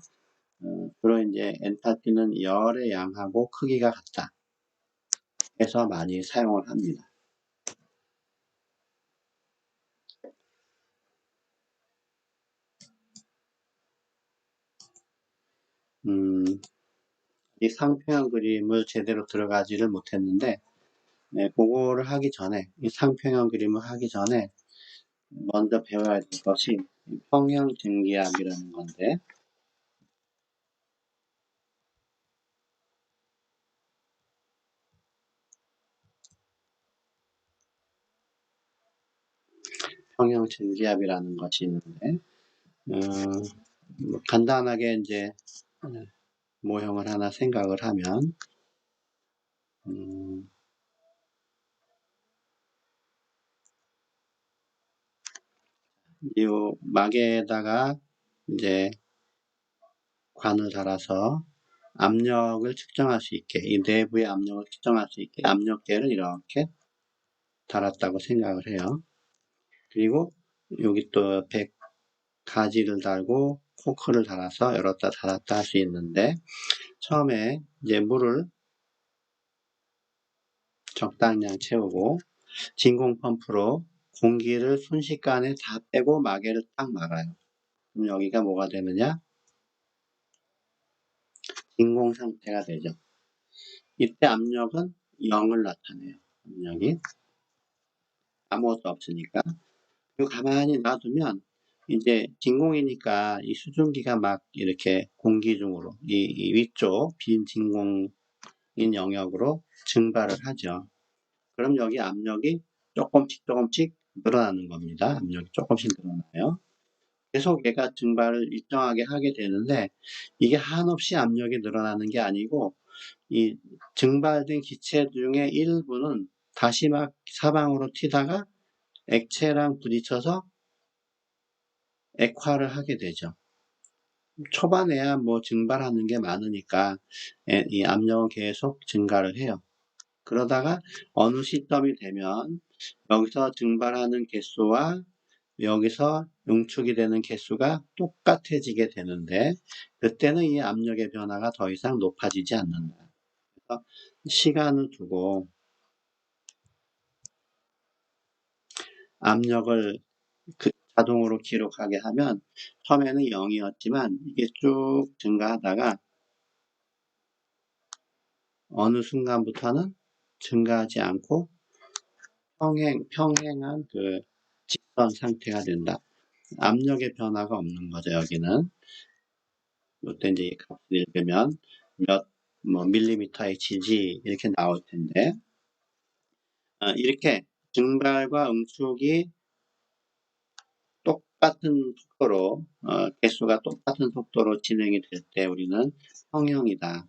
주로 이제 엔탈피는 열의 양하고 크기가 같다 해서 많이 사용을 합니다. 이 상평형 그림을 제대로 들어가지를 못했는데 그거를 하기 전에 이 상평형 그림을 하기 전에 먼저 배워야 될 것이 평형 증기압이라는 건데 평형 증기압이라는 것이 있는데 간단하게 이제 모형을 하나 생각을 하면 이 막에다가 이제 관을 달아서 압력을 측정할 수 있게 이 내부의 압력을 측정할 수 있게 압력계를 이렇게 달았다고 생각을 해요. 그리고 여기 또 100가지를 달고 코크를 달아서 열었다 닫았다 할 수 있는데 처음에 이제 물을 적당량 채우고 진공 펌프로 공기를 순식간에 다 빼고 마개를 딱 막아요. 그럼 여기가 뭐가 되느냐? 진공 상태가 되죠. 이때 압력은 0을 나타내요. 압력이 아무것도 없으니까. 그리고 가만히 놔두면 이제 진공이니까 이 수증기가 막 이렇게 공기 중으로 이 위쪽 빈 진공인 영역으로 증발을 하죠. 그럼 여기 압력이 조금씩 늘어나는 겁니다. 압력이 조금씩 늘어나요. 계속 얘가 증발을 일정하게 하게 되는데 이게 한없이 압력이 늘어나는 게 아니고 이 증발된 기체 중에 일부는 다시 막 사방으로 튀다가 액체랑 부딪혀서 액화를 하게 되죠. 초반에야 뭐 증발하는 게 많으니까 이 압력은 계속 증가를 해요. 그러다가 어느 시점이 되면 여기서 증발하는 개수와 여기서 응축이 되는 개수가 똑같아지게 되는데 그때는 이 압력의 변화가 더 이상 높아지지 않는다. 그래서 시간을 두고 압력을 자동으로 기록하게 하면 처음에는 0이었지만 이게 쭉 증가하다가 어느 순간부터는 증가하지 않고 평행한 그 직선 상태가 된다. 압력의 변화가 없는 거죠, 여기는. 이때 이제 값을 읽으면 뭐 밀리미터의 지지 이렇게 나올 텐데, 이렇게 증발과 응축이 똑같은 속도로, 개수가 똑같은 속도로 진행이 될 때 우리는 평형이다.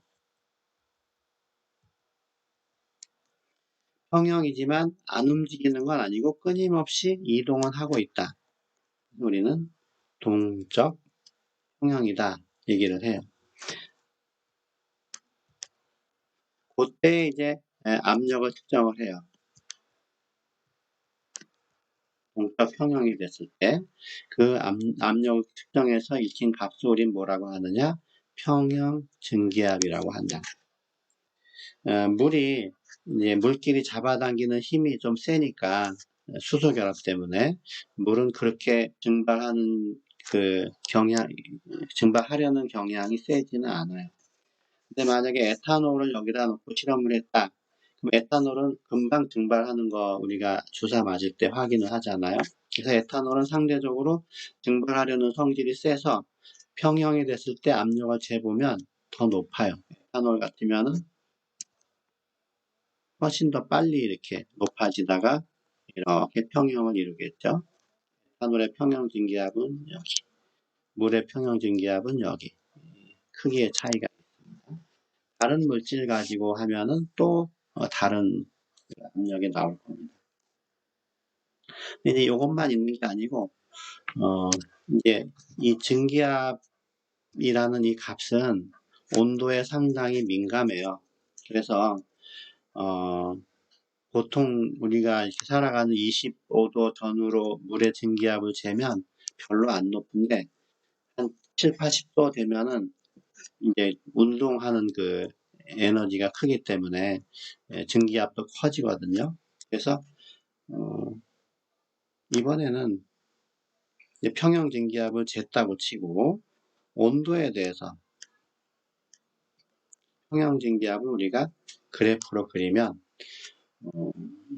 평형이지만 안 움직이는 건 아니고 끊임없이 이동은 하고 있다. 우리는 동적 평형이다 얘기를 해요. 그때 이제 압력을 측정을 해요. 동적 평형이 됐을 때 그 압력을 측정해서 익힌 값을 우린 뭐라고 하느냐? 평형 증기압이라고 한다. 물이 이제 물끼리 잡아당기는 힘이 좀 세니까 수소 결합 때문에 물은 그렇게 증발하는 그 증발하려는 경향이 세지는 않아요. 근데 만약에 에탄올을 여기다 놓고 실험을 했다. 그럼 에탄올은 금방 증발하는 거 우리가 주사 맞을 때 확인을 하잖아요. 그래서 에탄올은 상대적으로 증발하려는 성질이 세서 평형이 됐을 때 압력을 재보면 더 높아요. 에탄올 같으면은 훨씬 더 빨리 이렇게 높아지다가 이렇게 평형을 이루겠죠. 에탄올의 평형 증기압은 여기, 물의 평형 증기압은 여기. 크기의 차이가 있습니다. 다른 물질 가지고 하면은 또 다른 압력이 나올 겁니다. 근데 이것만 있는 게 아니고 이제 이 증기압이라는 이 값은 온도에 상당히 민감해요. 그래서 보통 우리가 이렇게 살아가는 25도 전후로 물의 증기압을 재면 별로 안 높은데 한 7, 80도 되면은 이제 운동하는 그 에너지가 크기 때문에 증기압도 커지거든요. 그래서 이번에는 평형 증기압을 쟀다고 치고 온도에 대해서 평형 증기압을 우리가 그래프로 그리면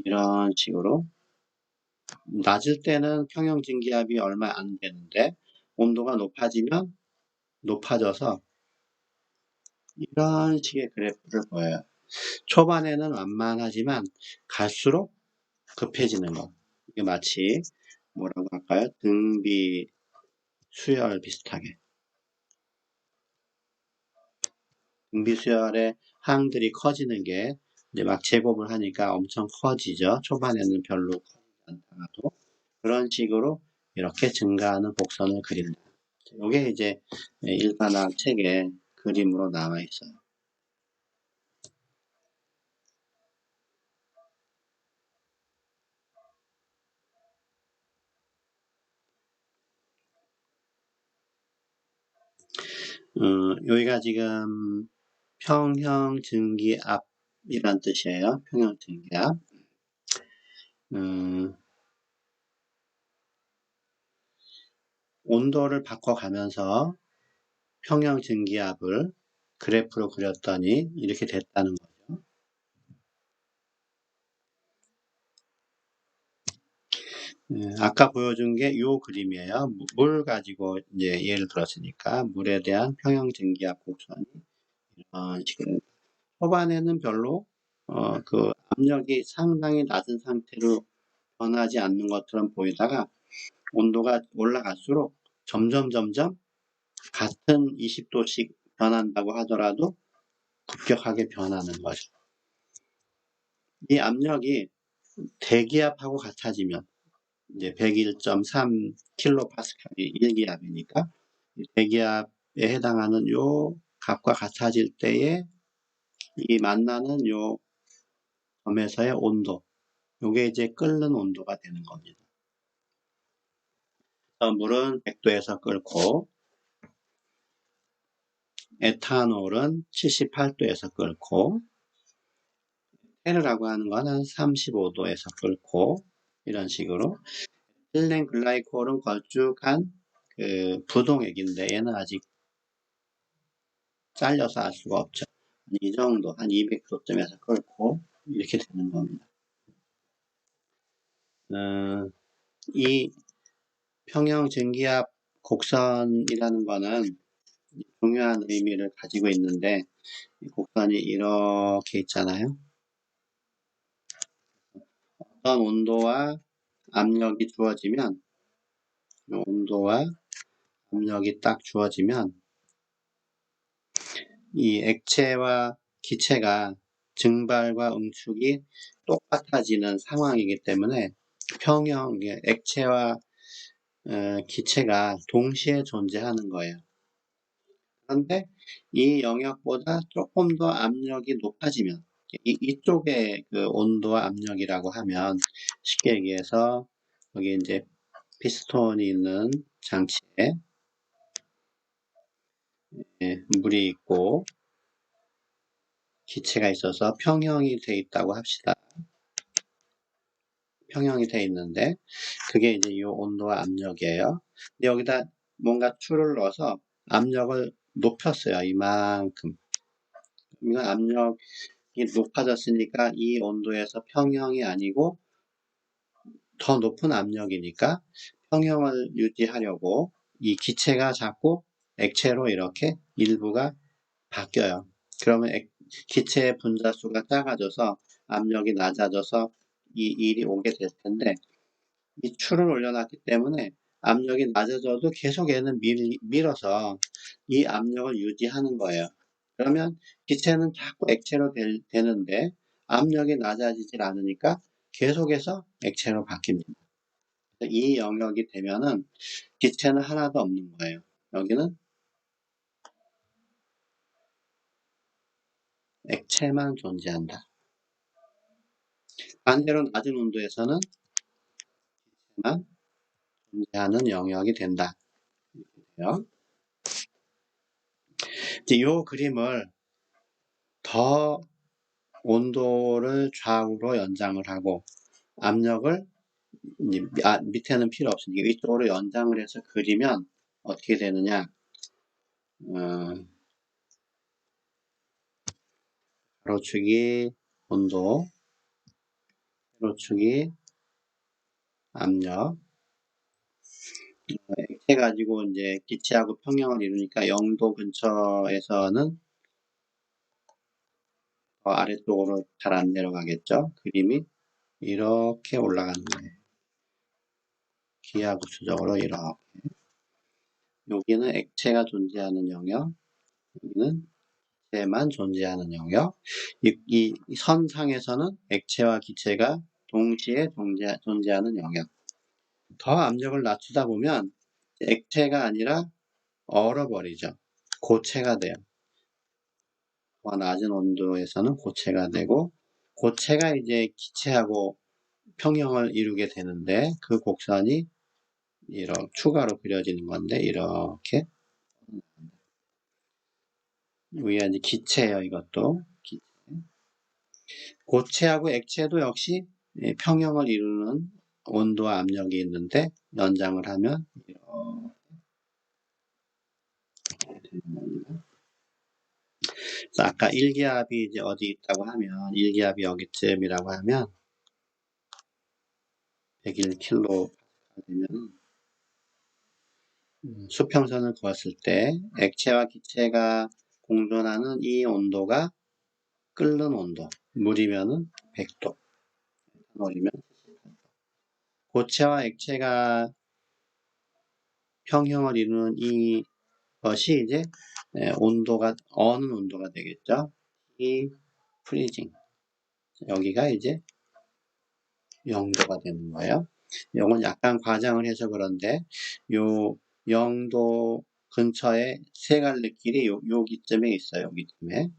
이런 식으로 낮을 때는 평형 증기압이 얼마 안 되는데 온도가 높아지면 높아져서 이런 식의 그래프를 보여요. 초반에는 완만하지만 갈수록 급해지는 것. 이게 마치 뭐라고 할까요? 등비 수열 비슷하게. 등비 수열의 항들이 커지는 게 이제 막 제곱을 하니까 엄청 커지죠. 초반에는 별로 커지지 않다가도. 그런 식으로 이렇게 증가하는 곡선을 그린다. 이게 이제 일반학 책에 그림으로 나와 있어요. 여기가 지금 평형 증기압이란 뜻이에요. 평형 증기압. 온도를 바꿔가면서 평형 증기압을 그래프로 그렸더니 이렇게 됐다는 거죠. 아까 보여준 게 이 그림이에요. 물 가지고 이제 예를 들었으니까 물에 대한 평형 증기압 곡선이 이런 식으로 초반에는 별로 그 압력이 상당히 낮은 상태로 변하지 않는 것처럼 보이다가 온도가 올라갈수록 점점 같은 20도씩 변한다고 하더라도 급격하게 변하는 거죠. 이 압력이 대기압하고 같아지면 이제 101.3 킬로파스칼이 1기압이니까 대기압에 해당하는 요 값과 같아질 때에 이 만나는 요 점에서의 온도, 요게 이제 끓는 온도가 되는 겁니다. 물은 100도에서 끓고 에탄올은 78도에서 끓고 헤르라고 하는 건 한 35도에서 끓고 이런 식으로 힐렌 글라이콜은 걸쭉한 그 부동액인데 얘는 아직 잘려서 알 수가 없죠. 이 정도 한 200도쯤에서 끓고 이렇게 되는 겁니다. 이 평형 증기압 곡선이라는 거는 중요한 의미를 가지고 있는데 이 곡선이 이렇게 있잖아요. 어떤 온도와 압력이 주어지면 온도와 압력이 딱 주어지면 이 액체와 기체가 증발과 응축이 똑같아지는 상황이기 때문에 평형 액체와 기체가 동시에 존재하는 거예요. 그런데 이 영역보다 조금 더 압력이 높아지면 이쪽에 그 온도와 압력이라고 하면 쉽게 얘기해서 여기 이제 피스톤이 있는 장치에 물이 있고 기체가 있어서 평형이 돼 있다고 합시다. 평형이 돼 있는데 그게 이제 이 온도와 압력이에요. 근데 여기다 뭔가 툴을 넣어서 압력을 높였어요. 이만큼. 그러면 압력이 높아졌으니까 이 온도에서 평형이 아니고 더 높은 압력이니까 평형을 유지하려고 이 기체가 자꾸 액체로 이렇게 일부가 바뀌어요. 그러면 기체의 분자수가 작아져서 압력이 낮아져서 이 일이 오게 될 텐데 이 추를 올려놨기 때문에 압력이 낮아져도 계속 얘는 밀어서 이 압력을 유지하는 거예요. 그러면 기체는 자꾸 액체로 되는데 압력이 낮아지질 않으니까 계속해서 액체로 바뀝니다. 이 영역이 되면은 기체는 하나도 없는 거예요. 여기는 액체만 존재한다. 반대로 낮은 온도에서는 기체만 존재하는 영역이 된다. 이제 이 그림을 더 온도를 좌우로 연장을 하고 압력을 밑에는 필요 없으니까 위쪽으로 연장을 해서 그리면 어떻게 되느냐? 가로축이 온도, 세로축이 압력. 액체 가지고 이제 기체하고 평형을 이루니까 0도 근처에서는 더 아래쪽으로 잘 안 내려가겠죠? 그림이 이렇게 올라가는 거예요. 기하급수적으로 이렇게. 여기는 액체가 존재하는 영역, 여기는 기체만 존재하는 영역. 이 선상에서는 액체와 기체가 동시에 존재하는 영역. 더 압력을 낮추다 보면 액체가 아니라 얼어버리죠. 고체가 돼요. 더 낮은 온도에서는 고체가 되고 고체가 이제 기체하고 평형을 이루게 되는데 그 곡선이 이렇게 추가로 그려지는 건데 이렇게 위에 이제 기체예요. 이것도 기체. 고체하고 액체도 역시 평형을 이루는 온도와 압력이 있는데 연장을 하면 이렇게 되는 겁니다. 그래서 아까 일기압이 이제 어디 있다고 하면 일기압이 여기쯤이라고 하면 101kPa 되면 수평선을 그었을 때 액체와 기체가 공존하는 이 온도가 끓는 온도, 물이면은 100도, 에탄올이면 78도. 고체와 액체가 평형을 이루는 이것이 이제 온도가 어느 온도가 되겠죠? 이 프리징. 여기가 이제 0도가 되는 거예요. 이건 약간 과장을 해서 그런데 요 0도 근처에 세 갈래 길이 여기쯤에 있어요. 여기쯤에.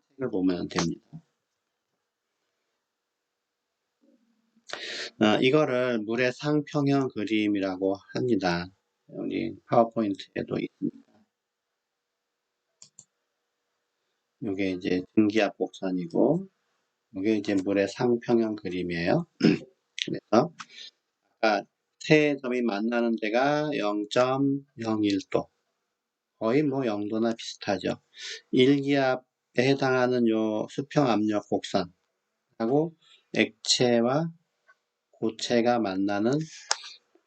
책을 보면 됩니다. 이거를 물의 상평형 그림이라고 합니다. 우리 파워포인트에도 있습니다. 이게 이제 등기압 곡선이고 이게 이제 물의 상평형 그림이에요. 그래서 아까 세 점이 만나는 데가 0.01도. 거의 뭐 0도나 비슷하죠. 일기압에 해당하는 요 수평 압력 곡선하고 액체와 고체가 만나는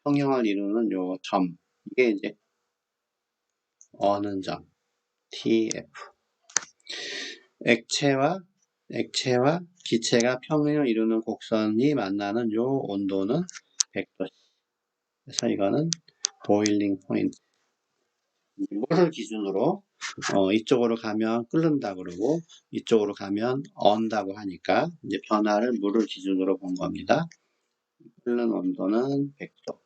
평형을 이루는 요 점. 이게 이제 어는 점. TF. 액체와 기체가 평형을 이루는 곡선이 만나는 요 온도는 100도. 그래서 이거는 보일링 포인트. 물을 기준으로 이쪽으로 가면 끓는다 그러고 이쪽으로 가면 언다고 하니까 이제 변화를 물을 기준으로 본 겁니다. 끓는 온도는 100도,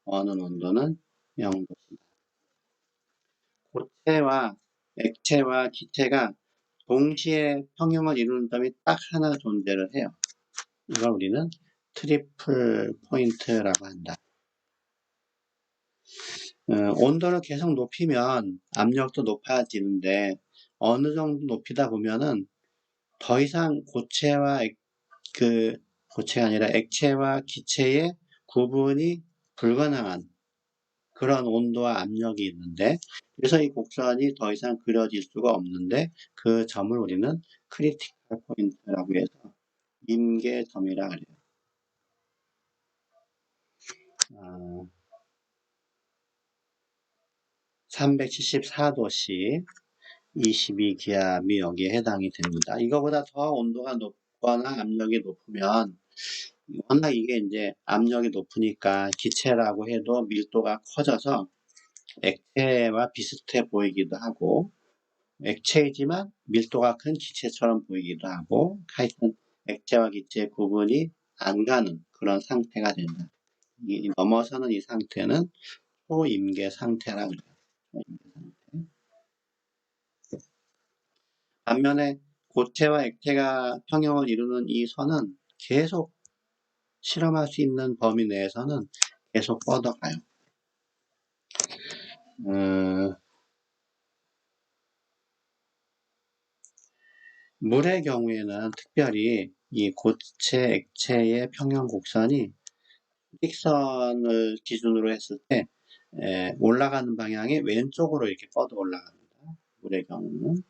어는 온도는 0도. 고체와 액체와 기체가 동시에 평형을 이루는 점이 딱 하나 존재를 해요. 이걸 우리는 트리플 포인트라고 한다. 온도를 계속 높이면 압력도 높아지는데 어느 정도 높이다 보면은 더 이상 고체가 아니라 액체와 기체의 구분이 불가능한 그런 온도와 압력이 있는데, 그래서 이 곡선이 더 이상 그려질 수가 없는데, 그 점을 우리는 크리티컬 포인트라고 해서 임계점이라 그래요. 374도씨 22기압이 여기에 해당이 됩니다. 이거보다 더 온도가 높거나 압력이 높으면, 워낙 이게 이제 압력이 높으니까 기체라고 해도 밀도가 커져서 액체와 비슷해 보이기도 하고, 액체이지만 밀도가 큰 기체처럼 보이기도 하고, 하여튼 액체와 기체의 구분이 안 가는 그런 상태가 된다. 넘어서는 이 상태는 초임계 상태라고 그래요. 초임계 상태. 반면에 고체와 액체가 평형을 이루는 이 선은 계속 실험할 수 있는 범위 내에서는 계속 뻗어가요. 물의 경우에는 특별히 이 고체, 액체의 평형 곡선이 직선을 기준으로 했을 때 올라가는 방향이 왼쪽으로 이렇게 뻗어 올라갑니다. 물의 경우는.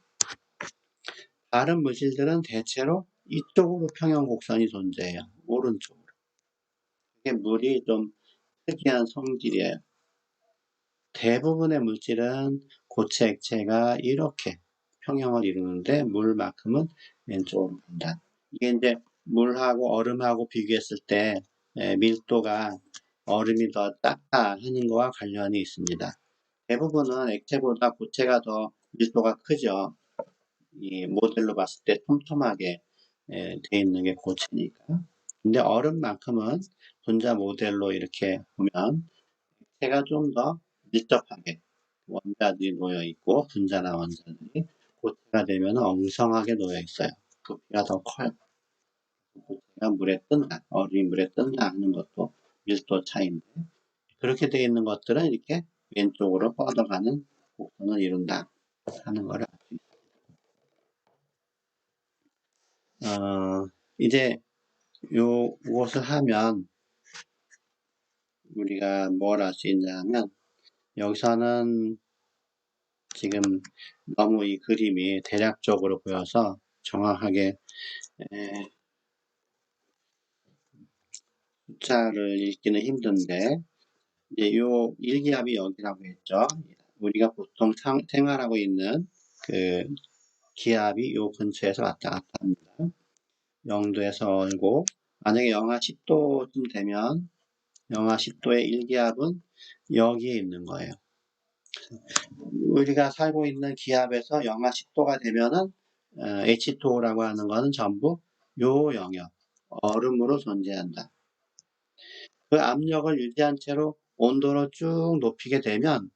다른 물질들은 대체로 이쪽으로 평형 곡선이 존재해요. 오른쪽으로. 이게 물이 좀 특이한 성질이에요. 대부분의 물질은 고체, 액체가 이렇게 평형을 이루는데 물만큼은 왼쪽으로 간다. 이게 이제 물하고 얼음하고 비교했을 때 밀도가 얼음이 더 작다 하는 거와 관련이 있습니다. 대부분은 액체보다 고체가 더 밀도가 크죠. 이 모델로 봤을 때 촘촘하게 돼 있는 게 고체니까. 근데 얼음만큼은 분자 모델로 이렇게 보면 액체가 좀 더 밀접하게 원자들이 놓여 있고 분자나 원자들이, 고체가 되면 엉성하게 놓여 있어요. 부피가 더 커요. 고체가 물에 뜬다, 얼음이 물에 뜬다 하는 것도 밀도 차이인데, 그렇게 되어 있는 것들은 이렇게 왼쪽으로 뻗어가는 곡선을 이룬다 하는 걸 알 수 있습니다. 이제 요것을 하면 우리가 뭘 알 수 있냐 하면, 여기서는 지금 너무 이 그림이 대략적으로 보여서 정확하게 숫자를 읽기는 힘든데, 이제 요 일기압이 여기라고 했죠. 우리가 보통 생활하고 있는 그 기압이 요 근처에서 왔다 갔다 합니다. 0도에서 얼고, 만약에 영하 10도쯤 되면 영하 10도의 일기압은 여기에 있는 거예요. 우리가 살고 있는 기압에서 영하 10도가 되면은 H2O라고 하는 거는 전부 요 영역, 얼음으로 존재한다. 그 압력을 유지한 채로 온도를 쭉 높이게 되면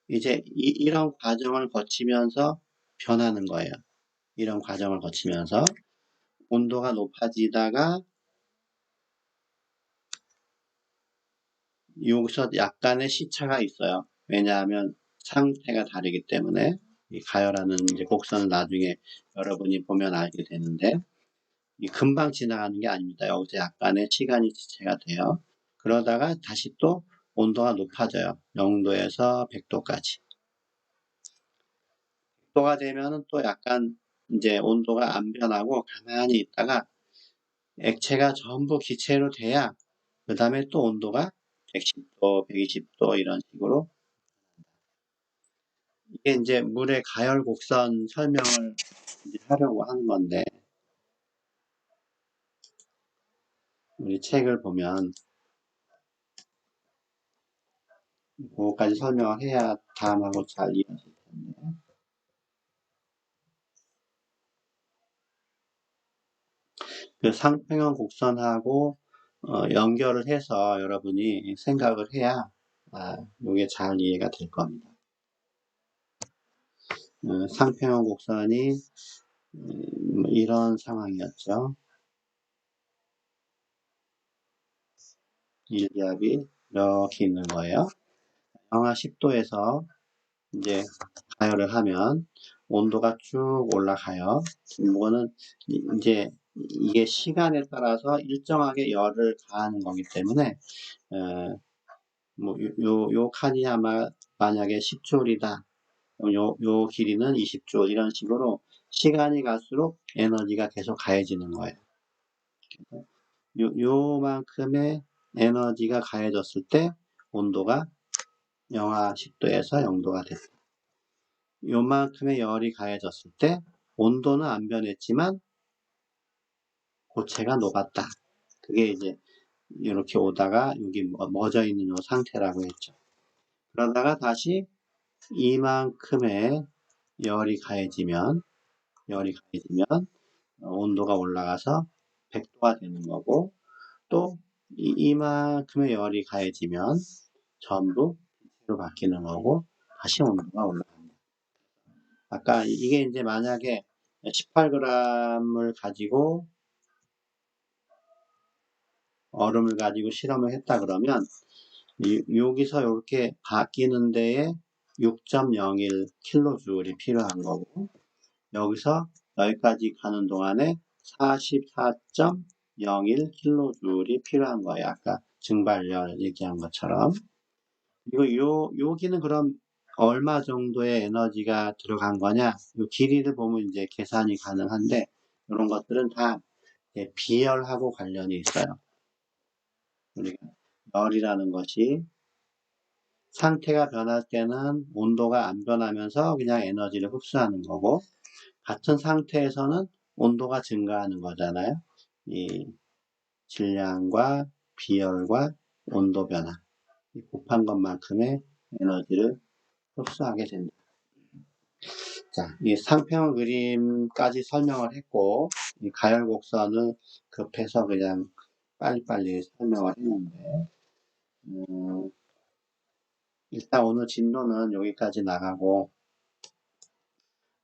이제 이런 과정을 거치면서 변하는 거예요. 이런 과정을 거치면서 온도가 높아지다가 여기서 약간의 시차가 있어요. 왜냐하면 상태가 다르기 때문에. 이 가열하는 이제 곡선을 나중에 여러분이 보면 알게 되는데, 이 금방 지나가는 게 아닙니다. 여기서 약간의 시간이 지체가 돼요. 그러다가 다시 또 온도가 높아져요. 0도에서 100도까지. 100도가 되면은 또 약간 이제 온도가 안 변하고 가만히 있다가 액체가 전부 기체로 돼야 그 다음에 또 온도가 110도, 120도 이런 식으로. 이게 이제 물의 가열 곡선 설명을 이제 하려고 하는 건데, 우리 책을 보면 그거까지 설명을 해야 다음하고 잘 이해하실 텐데. 그 상평형 곡선하고 연결을 해서 여러분이 생각을 해야 이게 잘 이해가 될 겁니다. 상평형 곡선이 이런 상황이었죠. 일기압이 이렇게 있는 거예요. 영하 10도에서 이제 가열을 하면 온도가 쭉 올라가요. 이거는 이제 이게 시간에 따라서 일정하게 열을 가하는 거기 때문에 요 칸이 아마 만약에 10줄이다. 요 길이는 20줄 이런 식으로 시간이 갈수록 에너지가 계속 가해지는 거예요. 요만큼의 에너지가 가해졌을 때 온도가 영하 10도에서 0도가 됐다. 요만큼의 열이 가해졌을 때 온도는 안 변했지만 고체가 녹았다. 그게 이제 이렇게 오다가 여기 멎어 있는 요 상태라고 했죠. 그러다가 다시 이만큼의 열이 가해지면 온도가 올라가서 100도가 되는 거고, 또 이만큼의 열이 가해지면 전부 빛으로 바뀌는 거고, 다시 온도가 올라갑니다. 아까 이게 이제 만약에 18g을 가지고 얼음을 가지고 실험을 했다 그러면 여기서 이렇게 바뀌는 데에 6.01kJ이 필요한 거고, 여기서 여기까지 가는 동안에 44.01kJ이 필요한 거예요. 아까 증발열 얘기한 것처럼. 그리고 여기는 그럼 얼마 정도의 에너지가 들어간 거냐? 요 길이를 보면 이제 계산이 가능한데, 이런 것들은 다 비열하고 관련이 있어요. 우리가 열이라는 것이 상태가 변할 때는 온도가 안 변하면서 그냥 에너지를 흡수하는 거고, 같은 상태에서는 온도가 증가하는 거잖아요. 이 질량과 비열과 온도 변화, 곱한 것만큼의 에너지를 흡수하게 된다. 자, 이 상평 그림까지 설명을 했고, 이 가열 곡선을 급해서 그냥 빨리빨리 설명을 했는데, 일단 오늘 진도는 여기까지 나가고,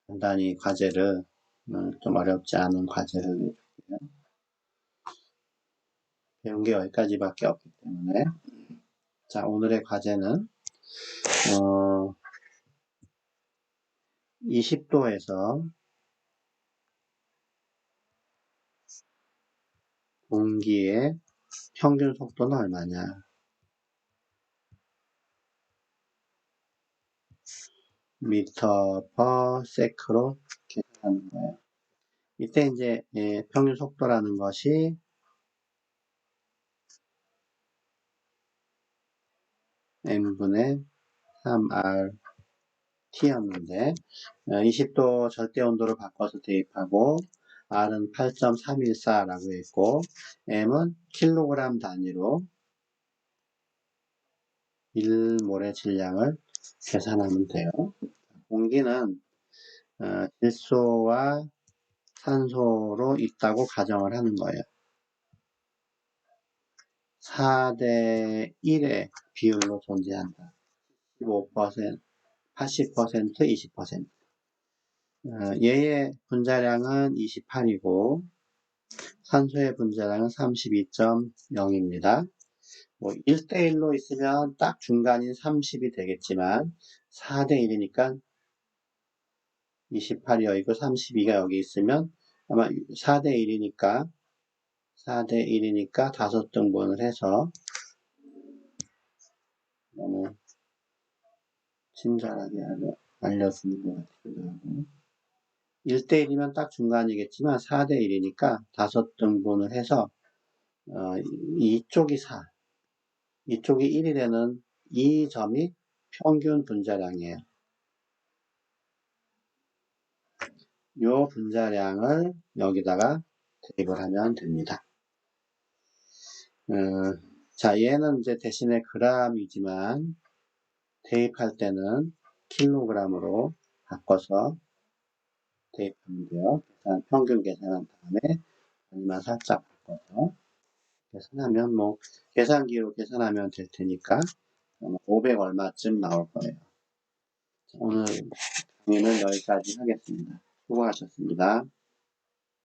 간단히 과제를, 좀 어렵지 않은 과제를 내줄게요. 배운 게 여기까지밖에 없기 때문에. 자, 오늘의 과제는, 20도에서 공기의 평균 속도는 얼마냐? 미터 퍼 세크로 계산하는 거예요. 이때 이제 평균 속도라는 것이 m분의 3rt였는데 20도 절대 온도로 바꿔서 대입하고 r은 8.314라고 했고 m은 킬로그램 단위로 1몰의 질량을 계산하면 돼요. 공기는 질소와 산소로 있다고 가정을 하는 거예요. 4대 1의 비율로 존재한다. 15%, 80%, 20%. 얘의 분자량은 28이고 산소의 분자량은 32.0입니다. 뭐 1대1로 있으면 딱 중간인 30이 되겠지만 4대1이니까 28이 여기 있고 32가 여기 있으면 아마 4대1이니까 5등분을 해서 너무 친절하게 알려주는 것 같기도 하고 1대1이면 딱 중간이겠지만 4대1이니까 5등분을 해서 이쪽이 4, 이쪽이 1이 되는 이 점이 평균 분자량이에요. 이 분자량을 여기다가 대입을 하면 됩니다. 자, 얘는 이제 대신에 g이지만 대입할 때는 킬로그램으로 바꿔서 대입하면 돼요. 평균 계산한 다음에 아니면 살짝 바꿔서 계산하면 뭐 계산기로 계산하면 될 테니까 500 얼마쯤 나올 거예요. 오늘 강의는 여기까지 하겠습니다. 수고하셨습니다.